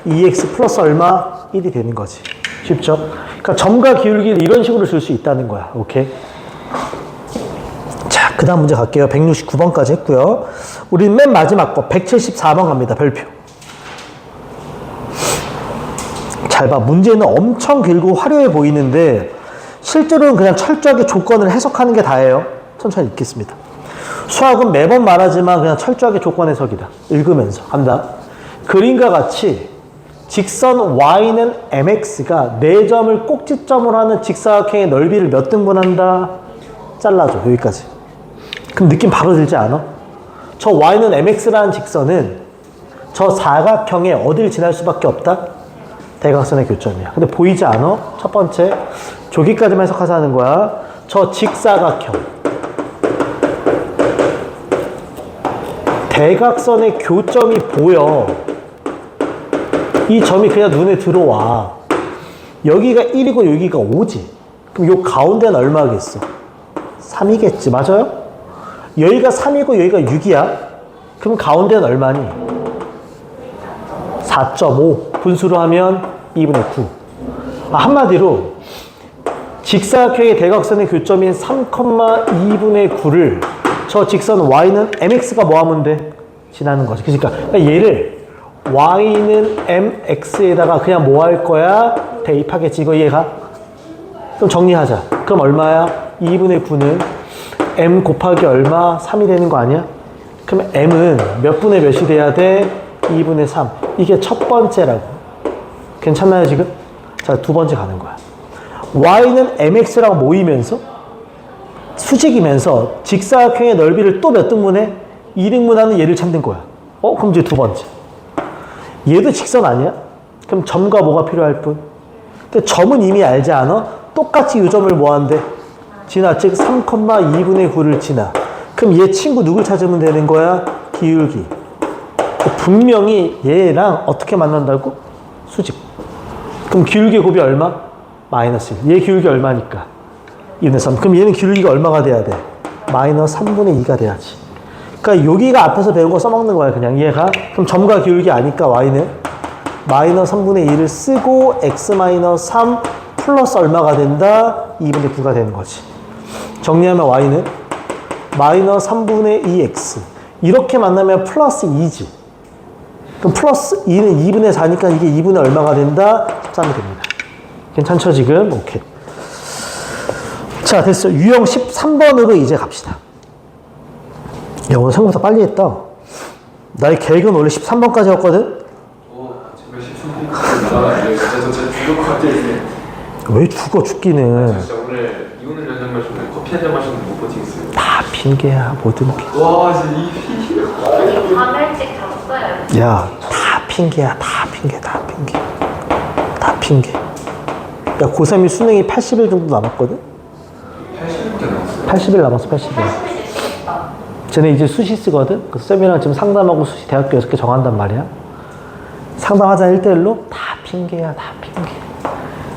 2x 플러스 얼마? 1이 되는 거지. 쉽죠? 그러니까 점과 기울기를 이런 식으로 줄 수 있다는 거야. 오케이? 자, 그 다음 문제 갈게요. 169번까지 했고요. 우리는 맨 마지막 거 174번 갑니다. 별표. 잘 봐. 문제는 엄청 길고 화려해 보이는데 실제로는 그냥 철저하게 조건을 해석하는 게 다예요. 천천히 읽겠습니다. 수학은 매번 말하지만 그냥 철저하게 조건 해석이다. 읽으면서 간다. 그림과 같이 직선 y는 mx가 4점을 꼭지점으로 하는 직사각형의 넓이를 몇 등분한다? 잘라줘. 여기까지. 그럼 느낌 바로 들지 않아? 저 y는 mx라는 직선은 저 사각형에 어딜 지날 수밖에 없다? 대각선의 교점이야. 근데 보이지 않아? 첫 번째, 저기까지만 해석하자는 거야. 저 직사각형. 대각선의 교점이 보여. 이 점이 그냥 눈에 들어와. 여기가 1이고 여기가 5지. 그럼 요 가운데는 얼마겠어? 3이겠지. 맞아요? 여기가 3이고 여기가 6이야. 그럼 가운데는 얼마니? 4.5. 분수로 하면 2분의 9. 한마디로 직사각형의 대각선의 교점인 3,2분의 9를 저 직선 y는 mx가 뭐 하면 돼? 지나는 거지. 그러니까 얘를 y는 mx에다가 그냥 뭐 할 거야? 대입하겠지. 이거 이해가? 그럼 정리하자. 그럼 얼마야? 2분의 9는 m 곱하기 얼마? 3이 되는 거 아니야? 그럼 m은 몇 분의 몇이 돼야 돼? 2분의 3. 이게 첫 번째라고. 괜찮나요, 지금? 자, 두 번째 가는 거야. y는 mx랑 모이면서 수직이면서 직사각형의 넓이를 또 몇 등분해? 2등분하는 얘를 찾는 거야. 그럼 이제 두 번째. 얘도 직선 아니야? 그럼 점과 뭐가 필요할 뿐? 근데 점은 이미 알지 않아? 똑같이 이 점을 뭐 한대? 지나. 즉 3,2분의 9를 지나. 그럼 얘 친구 누굴 찾으면 되는 거야? 기울기. 분명히 얘랑 어떻게 만난다고? 수직. 그럼 기울기 곱이 얼마? 마이너스 1. 얘 기울기 얼마니까? 2분의 3. 그럼 얘는 기울기가 얼마가 돼야 돼? 마이너스 3분의 2가 돼야지. 그러니까 여기가 앞에서 배운 거 써먹는 거야, 그냥. 얘가. 그럼 점과 기울기 아니까 y는 마이너스 3분의 2를 쓰고 x 마이너스 3 플러스 얼마가 된다? 2분의 9가 되는 거지. 정리하면 y는 마이너스 3분의 2x. 이렇게 만나면 플러스 2지. 그럼 플러스 2는 2분의 4니까 이게 2분의 얼마가 된다? 13이 됩니다. 괜찮죠, 지금? 오케이. 자, 됐어. 유형 13번으로 이제 갑시다. 야, 오늘 생각보다 빨리 했다. 나의 계획은 원래 13번까지였거든?
제발 13번까지 나가야 진짜 죽을 것 같아, 이제.
왜 죽어, 죽기는.
진짜 오늘 이오늘 저녁 마시면 커피 한 잔 마시면 못 버티겠어요.
다 핑계야, 모든 핑계.
와, 진짜 이
밤에 일찍 잤어요.
야, 다 핑계야, 다 핑계, 다 핑계. 다 핑계. 야, 고3이 수능이 80일 정도 남았거든?
80일밖에 남았어요.
80일 남았어, 80일. 쟤네 이제 수시 쓰거든? 그래서 쌤이랑 지금 상담하고 수시 대학교 6개 정한단 말이야. 상담하자 1대1로 다 핑계야, 다 핑계.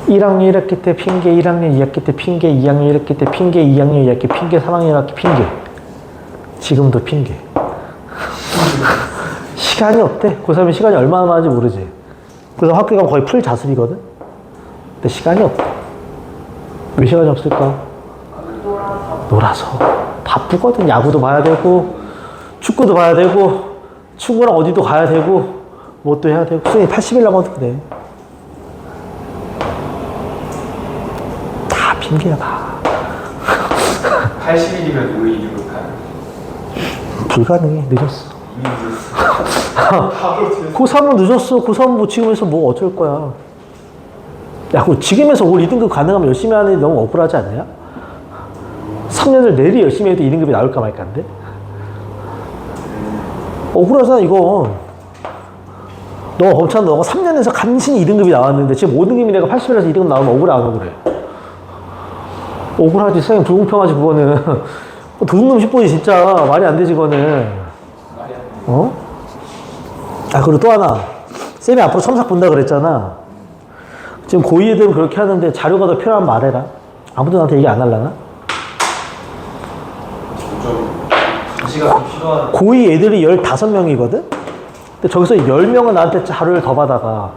1학년 1학기 때 핑계, 1학년 2학기 때 핑계, 2학년 1학기 때 핑계, 2학년 2학기 핑계, 3학년 1학기 핑계. 지금도 핑계. 시간이 없대. 고3이 시간이 얼마나 많은지 모르지. 그래서 학교 가면 거의 풀 자습이거든? 근데 시간이 없대. 왜 시간이 없을까? 놀아서. 바쁘거든. 야구도 봐야 되고, 축구도 봐야 되고, 친구랑 어디도 가야 되고, 뭐 또 해야 되고. 수준이 80일 남아도 그래. 다 핑계야, 다.
80일이면 우리 이기고 가요.
불가능해. 늦었어.
이미 늦었어. 하루 뒤에.
고3은 늦었어. 고3은 뭐 지금에서 뭐 어쩔 거야. 야, 그 지금에서 올 2등급 가능하면 열심히 하는 게 너무 억울하지 않냐? 3년을 내리 열심히 해도 2등급이 나올까 말까인데? 억울하잖아, 이건. 너가 3년에서 간신히 2등급이 나왔는데 지금 5등급이 내가 80이라서 2등급 나오면 억울해, 안 억울해? 억울하지. 세상에 불공평하지, 그거는. 도둑놈 10번이 진짜 말이 안 되지, 그거는.
말이 안 돼.
어? 아, 그리고 또 하나. 쌤이 앞으로 첨삭 본다 그랬잖아. 지금 고2 애들은 그렇게 하는데 자료가 더 필요하면 말해라. 아무도 나한테 얘기 안 할라나?
좀 지시가 좀 필요한.
고2 애들이 15명이거든? 근데 저기서 10명은 나한테 자료를 더 받아가.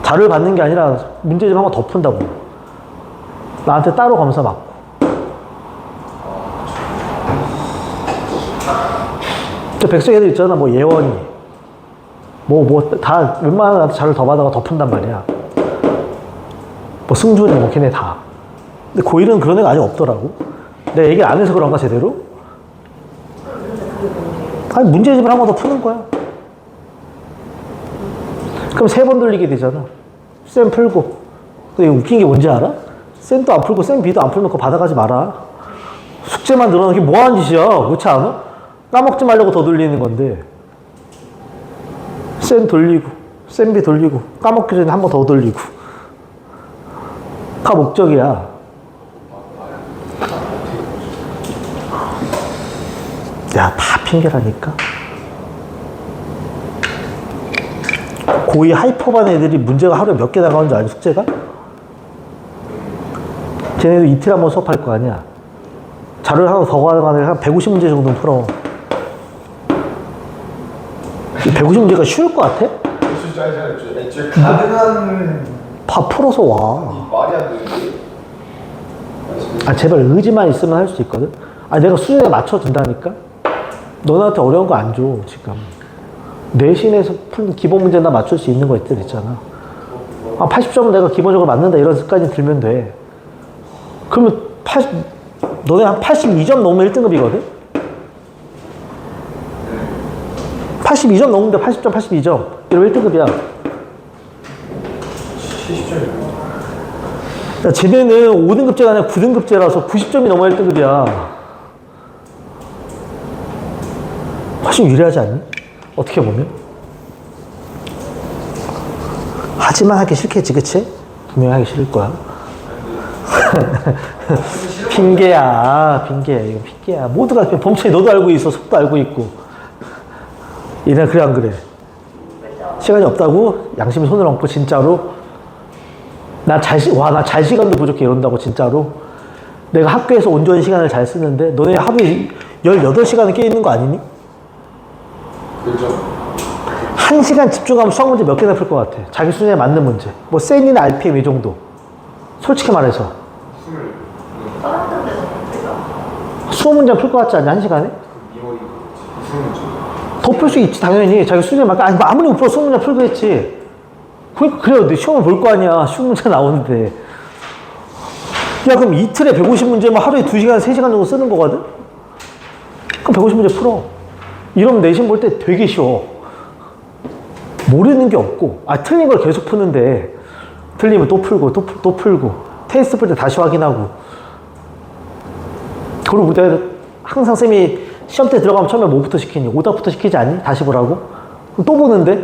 자료를 받는 게 아니라 문제 좀 한번 더 푼다고. 나한테 따로 검사 받고. 저 백석 애들 있잖아. 뭐 예원이. 다 웬만하면 나한테 자료를 더 받아가 더 푼단 말이야. 뭐 승준이 뭐 걔네 다. 근데 고1은 그런 애가 아직 없더라고. 내가 얘기를 안 해서 그런가 제대로? 아니 문제집을 한 번 더 푸는 거야. 그럼 3번 돌리게 되잖아. 쌤 풀고. 근데 웃긴 게 뭔지 알아? 쌤도 안 풀고 쌤 B도 안 풀면 그거 받아가지 마라. 숙제만 늘어나는 게 뭐하는 짓이야. 그렇지 않아? 까먹지 말려고 더 돌리는 건데. 쌤 돌리고 쌤 B 돌리고 까먹기 전에 한 번 더 돌리고. 다 목적이야. 야, 다 핑계라니까. 고2 하이퍼반 애들이 문제가 하루에 몇 개 나가는 줄 알지, 숙제가? 쟤네도 이틀 한번 수업할 거 아니야. 자료를 하나 더 가는 한 150문제 정도는 풀어. 150문제가 쉬울 것 같아?
진짜 애초에 가능한
다 풀어서 와.
말이 안 되는데.
아, 제발 의지만 있으면 할 수 있거든? 아, 내가 수준에 맞춰준다니까? 너네한테 어려운 거 안 줘, 지금. 내신에서 푼 기본 문제나 맞출 수 있는 거 있잖아. 아, 80점은 내가 기본적으로 맞는다, 이런 습관이 들면 돼. 그러면 너네 한 82점 넘으면 1등급이거든? 82점 넘는데 80점, 82점. 이러면 1등급이야.
70점이요.
야, 쟤네는 5등급제가 아니라 9등급제라서 90점이 넘어야 1등급이야. 훨씬 유리하지 않니? 어떻게 보면? 하지만 하기 싫겠지, 그치? 분명히 하기 싫을 거야. 핑계야, 핑계야. 이거 핑계야. 모두가 범죄 너도 알고 있어, 속도 알고 있고. 얘네 그래, 안 그래? 시간이 없다고? 양심이 손을 얹고, 진짜로? 나 잘 시간도 부족해, 이런다고, 진짜로? 내가 학교에서 온전히 시간을 잘 쓰는데, 너네 하루에 18시간을 깨있는 거 아니니?
그렇죠.
1시간 집중하면 수학 문제 몇 개나 풀 것 같아? 자기 수준에 맞는 문제. 뭐, 센이나 RPM 이 정도. 솔직히 말해서.
다른 데서 풀까?
20문제 풀 것 같지 않냐, 1시간에?
미월이 무슨 문제?
더 풀 수 있지, 당연히. 자기 수준에 맞게. 아니, 뭐 아무리 못 풀어 20문제 풀겠지. 그러니까, 그래요. 너 시험을 볼 거 아니야. 쉬운 문제 나오는데. 야, 그럼 이틀에 150문제면 하루에 2시간, 3시간 정도 쓰는 거거든? 그럼 150문제 풀어. 이러면 내신 볼 때 되게 쉬워. 모르는 게 없고. 아, 틀린 걸 계속 푸는데. 틀리면 또 풀고, 또 풀고. 테스트 풀 때 다시 확인하고. 그리고 내가 항상 쌤이 시험 때 들어가면 처음에 뭐부터 시키니? 오답부터 시키지 않니? 다시 보라고? 그럼 또 보는데?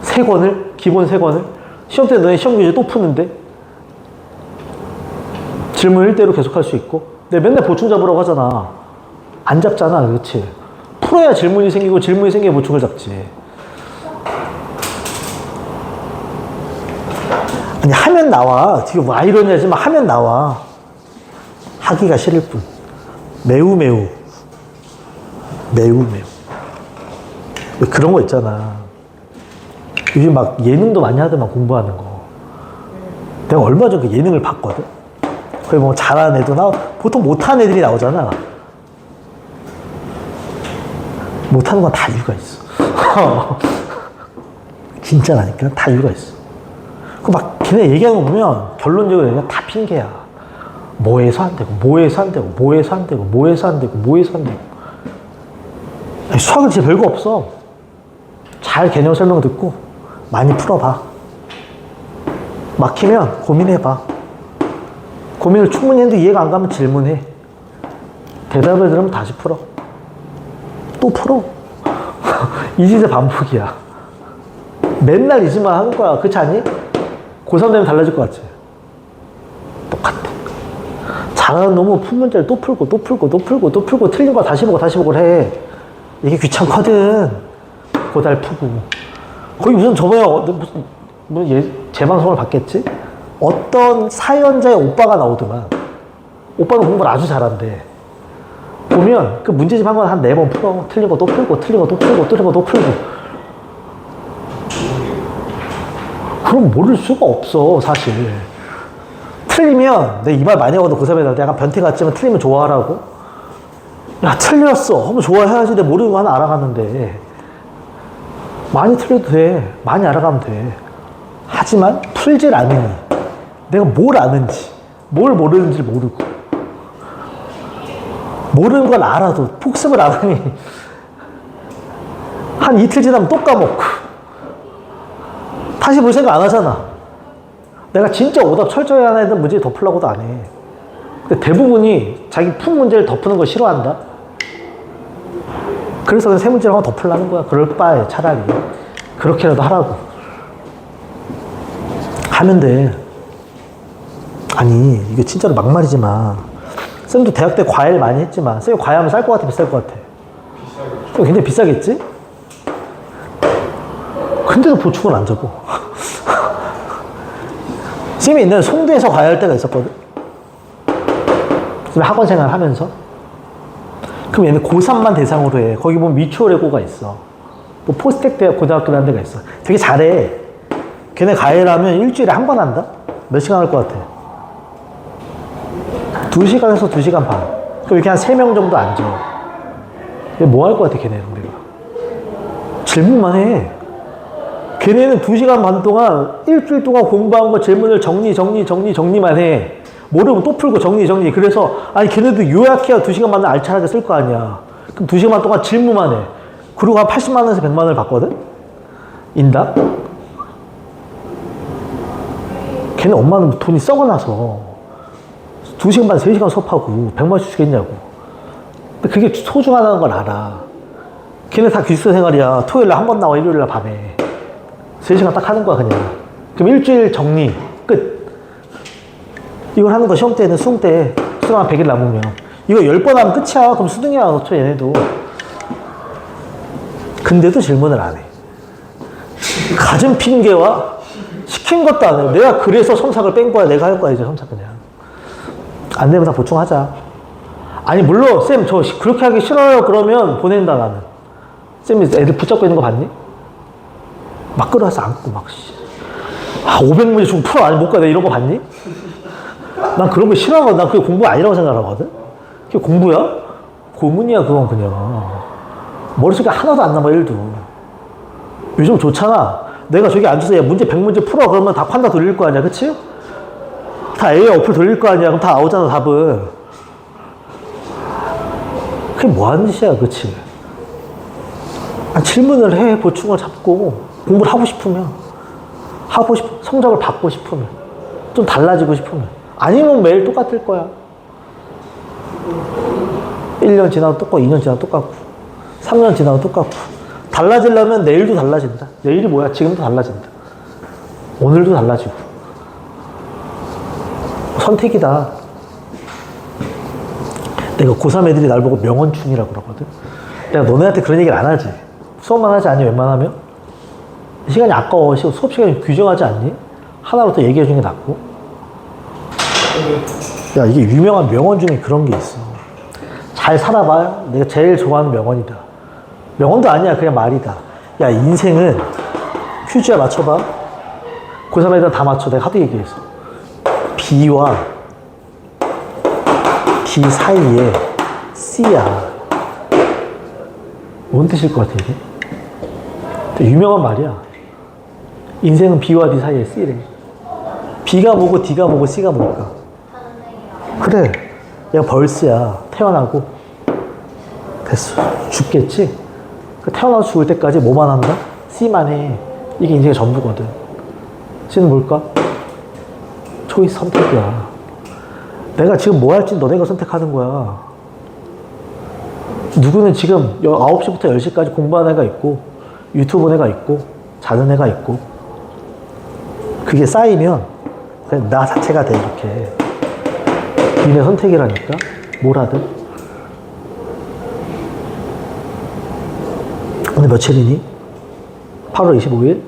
3권을? 기본 3권을? 시험 때 너네 시험 교재 또 푸는데? 질문 1대로 계속 할 수 있고. 내가 맨날 보충 잡으라고 하잖아. 안 잡잖아, 그렇지? 풀어야 질문이 생기고 질문이 생기면 보충을 잡지. 아니, 하면 나와. 지금 뭐 아이러니하지만 하면 나와. 하기가 싫을 뿐. 매우. 왜 그런 거 있잖아. 요즘 막 예능도 많이 하더만, 공부하는 거. 내가 얼마 전에 그 예능을 봤거든? 거의 뭐 잘하는 애도 보통 못하는 애들이 나오잖아. 못하는 건 다 이유가 있어. 진짜라니까. 다 이유가 있어. 그 막 걔네 얘기하는 거 보면 결론적으로 얘기하면 다 핑계야. 뭐해서 안 되고, 뭐해서 안 되고, 뭐해서 안 되고, 뭐해서 안 되고, 뭐해서 안 되고. 아니, 수학은 진짜 별거 없어. 잘 개념 설명 듣고 많이 풀어봐. 막히면 고민해봐. 고민을 충분히 했는데 이해가 안 가면 질문해. 대답을 들으면 다시 풀어. 또 풀어. 이 짓의 반복이야. 맨날 이 짓만 하는 거야. 그렇지 않니? 고3 되면 달라질 것 같지? 똑같아. 잘하는 놈은 푼 문제를 또 풀고 또 풀고 또 풀고 또 풀고 틀린 거 다시 보고 다시 보고 해. 이게 귀찮거든. 고달 푸고. 거기 무슨 저번에 무슨 재방송을 봤겠지? 어떤 사연자의 오빠가 나오더만. 오빠는 공부를 아주 잘한대. 보면 그 문제집 한 번 한 4번 풀어. 틀린 거 또 풀고, 틀린 거 또 풀고, 틀린 거 또 풀고. 그럼 모를 수가 없어, 사실. 틀리면, 내가 이 말 많이 하거든, 고3 애들한테. 약간 변태 같지만 틀리면 좋아하라고. 야, 틀렸어. 하면 좋아해야지. 내가 모르는 거 하나 알아가는데. 많이 틀려도 돼. 많이 알아가면 돼. 하지만 풀질 않으니. 내가 뭘 아는지, 뭘 모르는지 모르고. 모르는 걸 알아도 복습을 안 하니 한 이틀 지나면 또 까먹고 다시 볼 생각 안 하잖아. 내가 진짜 오답 철저히 하는 애들 문제 덮으려고도 안 해. 근데 대부분이 자기 푼 문제를 덮는 걸 싫어한다. 그래서 그냥 새 문제를 한번 덮으려는 거야. 그럴 바에 차라리 그렇게라도 하라고 하면 돼. 아니 이게 진짜로 막말이지만 쌤도 대학 때 과외를 많이 했지만 쌤이 과외하면 쌀 것 같아, 비쌀 것 같아? 좀 굉장히 비싸겠지? 근데도 보충을 안 적어. 쌤이 옛날에 송도에서 과외할 때가 있었거든? 쌤이 학원 생활 하면서. 그럼 얘는 고3만 대상으로 해. 거기 보면 미추홀레고가 있어. 뭐 포스텍 대학 고등학교라는 데가 있어. 되게 잘해. 걔네 과외를 하면 일주일에 한 번 한다? 몇 시간 할 것 같아? 2시간에서 2시간 반. 그럼 이렇게 한 3명 정도 앉아. 뭐 할 것 같아, 걔네는 내가? 질문만 해. 걔네는 2시간 반 동안, 일주일 동안 공부한 거 질문을 정리만 해. 모르면 또 풀고 정리. 그래서, 아니, 걔네도 요약해야 2시간 반을 알차게 쓸 거 아니야. 그럼 2시간 반 동안 질문만 해. 그리고 한 80만원에서 100만원을 받거든? 인당? 걔네 엄마는 돈이 썩어나서 2시간 반, 3시간 수업하고 100만원씩 주겠냐고. 근데 그게 소중하다는 걸 알아. 걔네 다 기숙사 생활이야. 토요일날 한 번 나와, 일요일날 밤에. 3시간 딱 하는 거야, 그냥. 그럼 일주일 정리, 끝. 이걸 하는 거 시험 때는 수능 때, 수능 한 100일 남으면. 이거 10번 하면 끝이야. 그럼 수능이 안 놓쳐, 얘네도. 근데도 질문을 안 해. 가진 핑계와 시킨 것도 안 해. 내가 그래서 첨삭을 뺀 거야. 내가 할 거야, 이제 첨삭 그냥. 안 되면 다 보충하자. 아니, 물론, 쌤, 저 그렇게 하기 싫어요. 그러면 보낸다, 나는. 쌤이 애들 붙잡고 있는 거 봤니? 막 끌어와서 안고, 막, 500문제 주고 풀어. 아니, 못 가. 내가 이런 거 봤니? 난 그런 거 싫어하거든. 난 그게 공부 아니라고 생각하거든? 그게 공부야? 고문이야, 그건 그냥. 머릿속에 하나도 안 남아, 1도. 요즘 좋잖아. 내가 저기 앉아서, 야, 문제 100문제 풀어. 그러면 다 판다 돌릴 거 아니야, 그치? 다 AI 어플 돌릴 거 아니야. 그럼 다 나오잖아, 답은. 그게 뭐 하는 짓이야, 그치? 질문을 해, 보충을 잡고. 공부를 하고 싶으면. 성적을 받고 싶으면. 좀 달라지고 싶으면. 아니면 매일 똑같을 거야. 1년 지나도 똑같고, 2년 지나도 똑같고, 3년 지나도 똑같고. 달라지려면 내일도 달라진다. 내일이 뭐야? 지금도 달라진다. 오늘도 달라지고. 선택이다. 내가 고3 애들이 날 보고 명언충이라고 그러거든. 내가 너네한테 그런 얘기를 안 하지. 수업만 하지 않니, 웬만하면? 시간이 아까워. 수업 시간이 규정하지 않니? 하나로 더 얘기해 주는 게 낫고. 야, 이게 유명한 명언 중에 그런 게 있어. 잘 살아봐. 내가 제일 좋아하는 명언이다. 명언도 아니야. 그냥 말이다. 야, 인생은 퀴즈야, 맞춰봐. 고3 애들 다 맞춰. 내가 하도 얘기했어. B와 D 사이에 C야. 뭔 뜻일 것 같아, 이게? 되게 유명한 말이야. 인생은 B와 D 사이에 C래. B가 뭐고 D가 뭐고 C가 뭘까? 그래. 얘가 벌스야. 태어나고. 됐어. 죽겠지? 그 태어나서 죽을 때까지 뭐만 한다? C만 해. 이게 인생의 전부거든. C는 뭘까? 초이스 선택이야. 내가 지금 뭐 할지 너네가 선택하는 거야. 누구는 지금 9시부터 10시까지 공부하는 애가 있고, 유튜브 보는 애가 있고, 자는 애가 있고, 그게 쌓이면 그냥 나 자체가 돼, 이렇게. 니네 선택이라니까? 뭘 하든. 오늘 며칠이니? 8월 25일?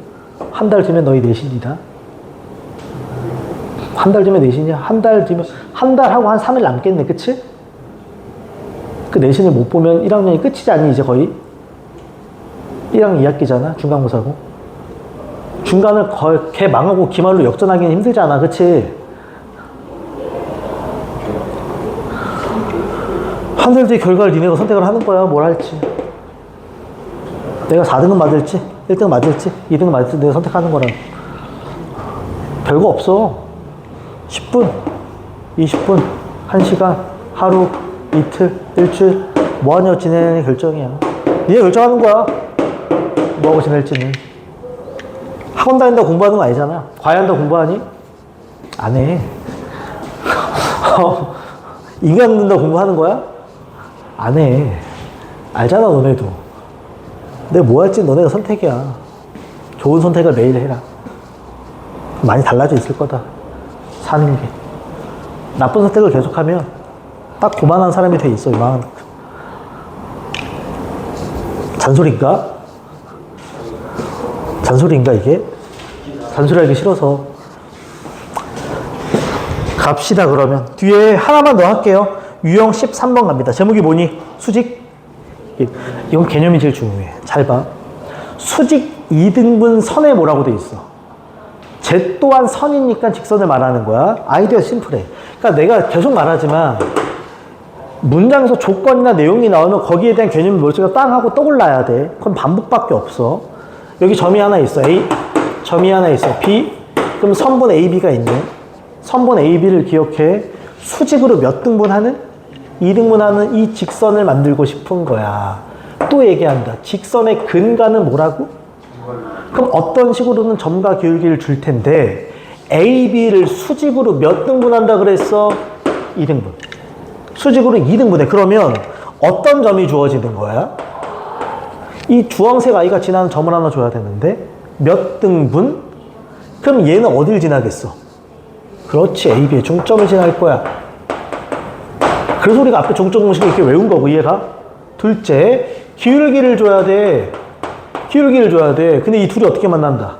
한 달 뒤면 너희 내신이다. 한 달 뒤면 내신이야? 한 달 뒤면, 한 달 하고 한 3일 남겠네, 그치? 그 내신을 못 보면 1학년이 끝이지 않니, 이제 거의? 1학년 2학기잖아, 중간고사고. 중간을 거의 개 망하고 기말로 역전하기는 힘들잖아, 그치? 한 달 뒤에 결과를 니네가 선택을 하는 거야, 뭘 할지. 내가 4등은 맞을지, 1등은 맞을지, 2등은 맞을지 내가 선택하는 거라. 별거 없어. 10분, 20분, 1시간, 하루, 이틀, 일주일, 뭐 하냐 지내는 결정이야. 니네 결정하는 거야. 뭐 하고 지낼지는. 학원 다닌다고 공부하는 거 아니잖아. 과외한다고 공부하니? 안 해. 인간 듣는다고 공부하는 거야? 안 해. 알잖아, 너네도. 내가 뭐 할지 너네가 선택이야. 좋은 선택을 매일 해라. 많이 달라져 있을 거다. 사는 게. 나쁜 선택을 계속하면 딱 그만한 사람이 돼 있어, 이만. 잔소리인가? 잔소리인가, 이게? 잔소리하기 싫어서. 갑시다, 그러면. 뒤에 하나만 더 할게요. 유형 13번 갑니다. 제목이 뭐니? 수직? 이건 개념이 제일 중요해. 잘 봐. 수직 2등분 선에 뭐라고 돼 있어? 제 또한 선이니까 직선을 말하는 거야. 아이디어 심플해. 그러니까 내가 계속 말하지만 문장에서 조건이나 내용이 나오면 거기에 대한 개념이 머릿속에 땅 하고 떠올라야 돼. 그럼 반복밖에 없어. 여기 점이 하나 있어. A. 점이 하나 있어. B. 그럼 선분 AB가 있네. 선분 AB를 기억해. 수직으로 몇 등분하는? 2등분하는 이 직선을 만들고 싶은 거야. 또 얘기한다. 직선의 근간은 뭐라고? 그럼 어떤 식으로는 점과 기울기를 줄 텐데 AB를 수직으로 몇 등분한다 그랬어? 2등분. 수직으로 2등분해. 그러면 어떤 점이 주어지는 거야? 이 주황색 아이가 지나는 점을 하나 줘야 되는데 몇 등분? 그럼 얘는 어딜 지나겠어? 그렇지. AB의 중점을 지날 거야. 그래서 우리가 앞에 종점 공식을 이렇게 외운 거고, 이해가? 둘째, 기울기를 줘야 돼. 기울기를 줘야 돼. 근데 이 둘이 어떻게 만난다?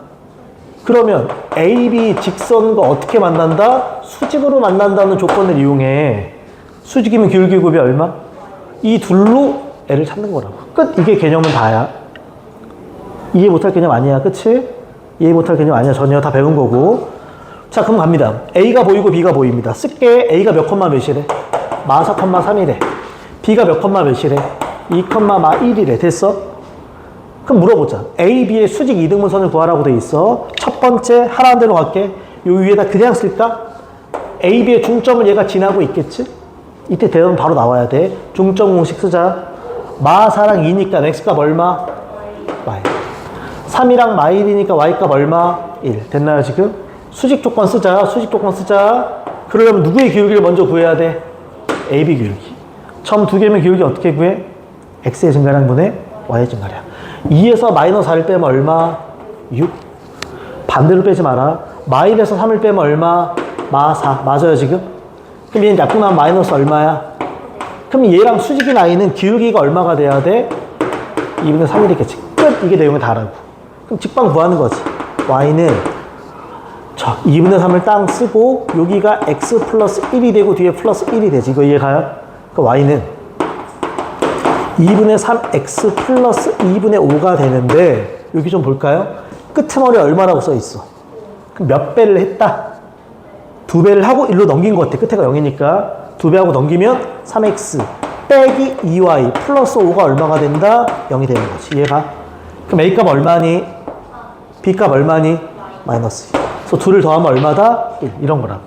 그러면 AB 직선과 어떻게 만난다? 수직으로 만난다는 조건을 이용해. 수직이면 기울기 곱이 얼마? 이 둘로 애를 찾는 거라고. 끝. 이게 개념은 다야. 이해 못할 개념 아니야. 그치? 이해 못할 개념 아니야. 전혀 다 배운 거고. 자, 그럼 갑니다. A가 보이고 B가 보입니다. 쓸게. A가 몇 컴마 몇이래? 마 4, 3이래. B가 몇 컴마 몇이래? 2, 마 1이래. 됐어? 그럼 물어보자. A, B의 수직 2등분 선을 구하라고 돼 있어. 첫 번째, 하라는 대로 갈게. 요 위에다 그냥 쓸까? A, B의 중점을 얘가 지나고 있겠지? 이때 대답은 바로 나와야 돼. 중점 공식 쓰자. 마 4랑 2니까 x값 얼마? y. 3이랑 마 1이니까 y값 얼마? 1. 됐나요, 지금? 수직 조건 쓰자. 수직 조건 쓰자. 그러려면 누구의 기울기를 먼저 구해야 돼? AB 기울기. 점 두 개면 기울기 어떻게 구해? x의 증가량 분의 y의 증가량. 2에서 마이너스 4를 빼면 얼마? 6. 반대로 빼지 마라. 마 1에서 3을 빼면 얼마? 마 4. 맞아요, 지금? 그럼 얘는 약분 나면 마이너스 얼마야? 그럼 얘랑 수직인 아이는 기울기가 얼마가 돼야 돼? 2분의 3이겠지. 끝! 이게 내용이 다라고. 그럼 직방 구하는 거지. y는 자, 2분의 3을 땅 쓰고 여기가 x 플러스 1이 되고 뒤에 플러스 1이 되지. 이거 이해가요? 그 y는 2분의 3x 플러스 2분의 5가 되는데 여기 좀 볼까요? 끄트머리 얼마라고 써 있어? 그럼 몇 배를 했다? 2배를 하고 1로 넘긴 것 같아. 끝에가 0이니까. 2배하고 넘기면 3x 빼기 2y 플러스 5가 얼마가 된다? 0이 되는 거지. 이해가? 그럼 a값 얼마니? b값 얼마니? 마이너스 2. 그래서 둘을 더하면 얼마다? 1. 이런 거라고.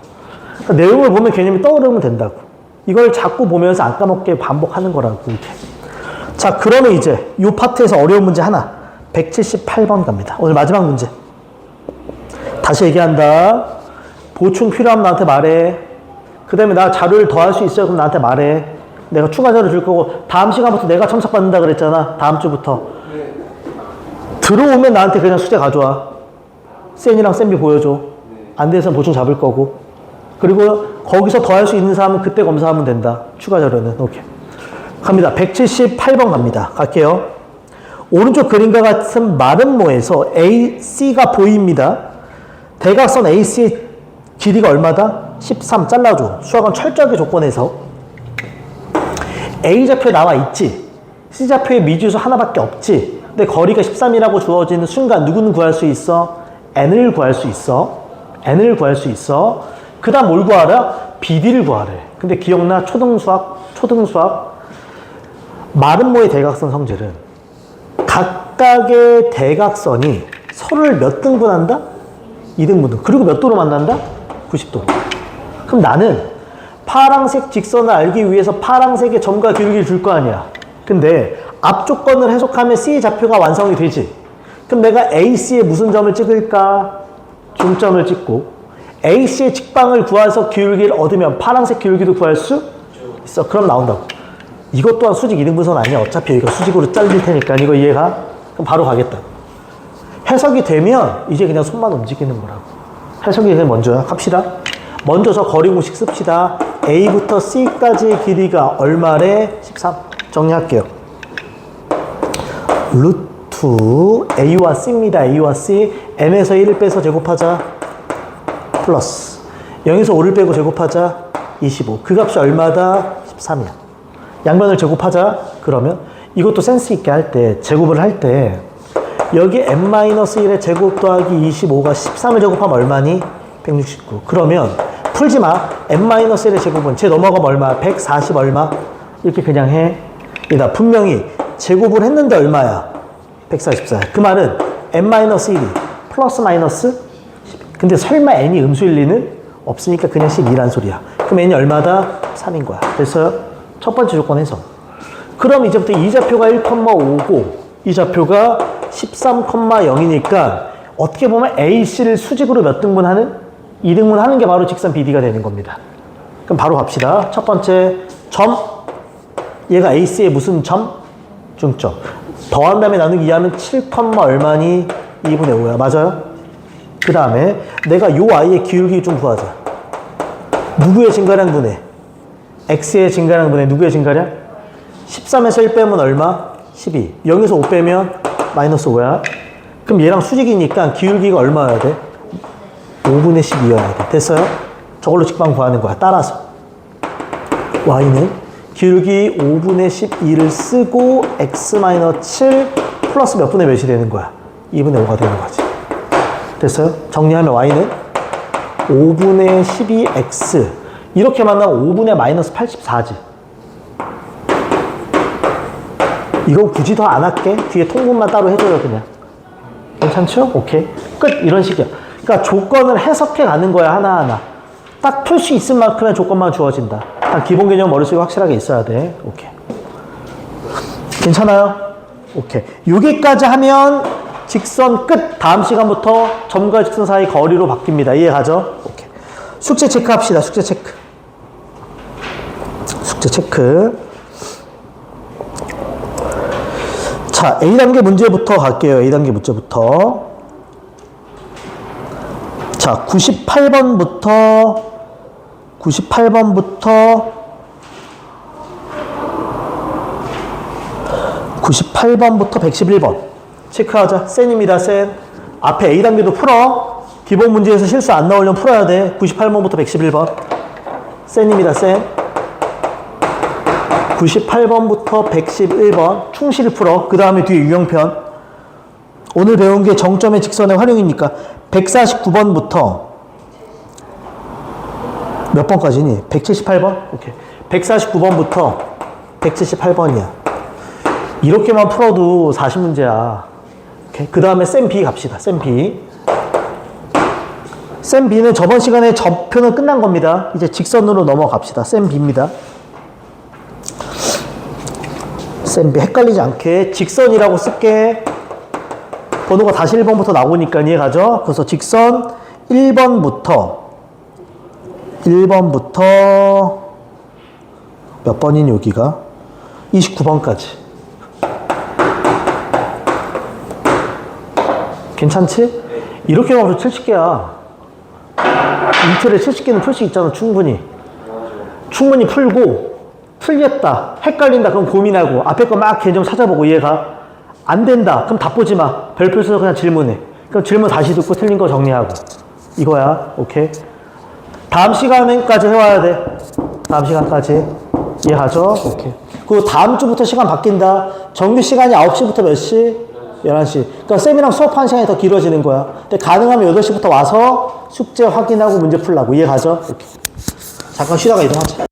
그러니까 내용을 보면 개념이 떠오르면 된다고. 이걸 자꾸 보면서 안 까먹게 반복하는 거라고. 이렇게. 자, 그러면 이제 이 파트에서 어려운 문제 하나. 178번 갑니다. 오늘 마지막 문제. 다시 얘기한다. 보충 필요하면 나한테 말해. 그 다음에 나 자료를 더 할 수 있어요? 그럼 나한테 말해. 내가 추가 자료 줄 거고, 다음 시간부터 내가 첨삭받는다 그랬잖아. 다음 주부터.
네.
들어오면 나한테 그냥 수제 가져와. 센이랑 센비 보여줘. 안 돼서 보충 잡을 거고. 그리고 거기서 더 할 수 있는 사람은 그때 검사하면 된다. 추가 자료는. 오케이. 갑니다. 178번 갑니다. 갈게요. 오른쪽 그림과 같은 마른 모에서 AC가 보입니다. 대각선 AC의 길이가 얼마다? 13 잘라줘. 수학은 철저하게 조건에서 A좌표에 나와 있지. C좌표에 미지수 하나밖에 없지. 근데 거리가 13이라고 주어지는 순간 누구는 구할 수 있어? N을 구할 수 있어. N을 구할 수 있어. 그 다음 뭘 구하라? BD를 구하래. 근데 기억나? 초등수학 마른 모의 대각선 성질은 각각의 대각선이 서로를 몇 등분한다? 2등분. 그리고 몇 도로 만난다? 90도. 그럼 나는 파란색 직선을 알기 위해서 파란색의 점과 기울기를 줄 거 아니야. 근데 앞 조건을 해석하면 C 좌표가 완성이 되지. 그럼 내가 AC에 무슨 점을 찍을까? 중점을 찍고 AC의 직방을 구해서 기울기를 얻으면 파란색 기울기도 구할 수 있어. 그럼 나온다고. 이것 또한 수직 2등분선 아니야. 어차피 여기가 수직으로 잘릴 테니까. 이거 이해가? 그럼 바로 가겠다. 해석이 되면 이제 그냥 손만 움직이는 거라고. 해석이 그냥 먼저야. 갑시다. 먼저 저 거리 공식 씁시다. A부터 C까지의 길이가 얼마래? 13. 정리할게요. 루트 A와 C입니다. A와 C. M에서 1을 빼서 제곱하자. 플러스 0에서 5를 빼고 제곱하자. 25. 그 값이 얼마다? 13이야. 양변을 제곱하자. 그러면 이것도 센스 있게 할 때, 제곱을 할 때 여기 n-1의 제곱 더하기 25가 13을 제곱하면 얼마니? 169. 그러면 풀지 마. n-1의 제곱은 쟤 넘어가면 얼마? 140 얼마? 이렇게 그냥 해. 얘다 분명히 제곱을 했는데 얼마야? 144. 그 말은 n-1이 플러스 마이너스 12. 근데 설마 n이 음수일 리는 없으니까 그냥 12란 소리야. 그럼 n이 얼마다? 3인 거야. 됐어요? 첫 번째 조건 해서. 그럼 이제부터 이 좌표가 1,5고 이 좌표가 13,0이니까 어떻게 보면 AC를 수직으로 몇 등분하는? 2등분 하는 게 바로 직선 BD가 되는 겁니다. 그럼 바로 갑시다. 첫 번째 점. 얘가 AC의 무슨 점? 중점. 더한 다음에 나누기 2하면 7, 얼마니? 2분의 5야. 맞아요? 그 다음에 내가 요 I의 기울기 좀 구하자. 누구의 증가량 분해? X의 증가량 분해 누구의 증가량? 13에서 1 빼면 얼마? 12. 0에서 5 빼면 마이너스 5야. 그럼 얘랑 수직이니까 기울기가 얼마여야 돼? 5분의 12여야 돼. 됐어요? 저걸로 직방 구하는 거야. 따라서 Y는 기울기 5분의 12를 쓰고 X-7 플러스 몇 분의 몇이 되는 거야? 2분의 5가 되는 거지. 됐어요? 정리하면 Y는 5분의 12X 이렇게 만나면 5분의 마이너스 84지. 이거 굳이 더 안 할게. 뒤에 통분만 따로 해줘요 그냥. 괜찮죠? 오케이. 끝. 이런 식이야. 그러니까 조건을 해석해 가는 거야 하나하나. 딱 풀 수 있을 만큼의 조건만 주어진다. 딱 기본 개념 머릿속에 확실하게 있어야 돼. 오케이. 괜찮아요? 오케이. 여기까지 하면 직선 끝. 다음 시간부터 점과 직선 사이 거리로 바뀝니다. 이해가죠? 오케이. 숙제 체크합시다. 숙제 체크. 숙제 체크. 자, A단계 문제부터 갈게요. A단계 문제부터. 자, 98번부터 111번 체크하자. 센입니다. 센. 앞에 A단계도 풀어. 기본 문제에서 실수 안 나오려면 풀어야 돼. 98번부터 111번 센입니다. 센. 98번부터 111번 충실히 풀어. 그 다음에 뒤에 유형편. 오늘 배운 게 정점의 직선의 활용이니까 149번부터 몇 번까지니? 178번? 오케이. 149번부터 178번이야. 이렇게만 풀어도 40문제야. 오케이. 그 다음에 쌤 B 갑시다. 쌤 B. 쌤 B는 저번 시간에 접표는 끝난 겁니다. 이제 직선으로 넘어갑시다. 쌤 B입니다. 쌤 B 헷갈리지 않게 직선이라고 쓸게. 번호가 다시 1번부터 나오니까 이해가죠? 그래서 직선 1번부터 몇 번이니 여기가? 29번까지. 괜찮지? 이렇게 하면 70개야. 이틀에 70개는 풀 수 있잖아, 충분히. 충분히 풀고, 풀겠다, 헷갈린다, 그럼 고민하고, 앞에 거 막 개념 찾아보고, 이해가? 안 된다, 그럼 답 보지 마. 별표 써서 그냥 질문해. 그럼 질문 다시 듣고 틀린 거 정리하고. 이거야, 오케이? 다음 시간까지 해와야 돼. 다음 시간까지. 이해하죠? 오케이. 그리고 다음 주부터 시간 바뀐다. 정규 시간이 9시부터 몇 시? 11시. 그러니까 쌤이랑 수업하는 시간이 더 길어지는 거야. 근데 가능하면 8시부터 와서 숙제 확인하고 문제 풀라고. 이해가죠? 오케이. 잠깐 쉬다가 이동하자.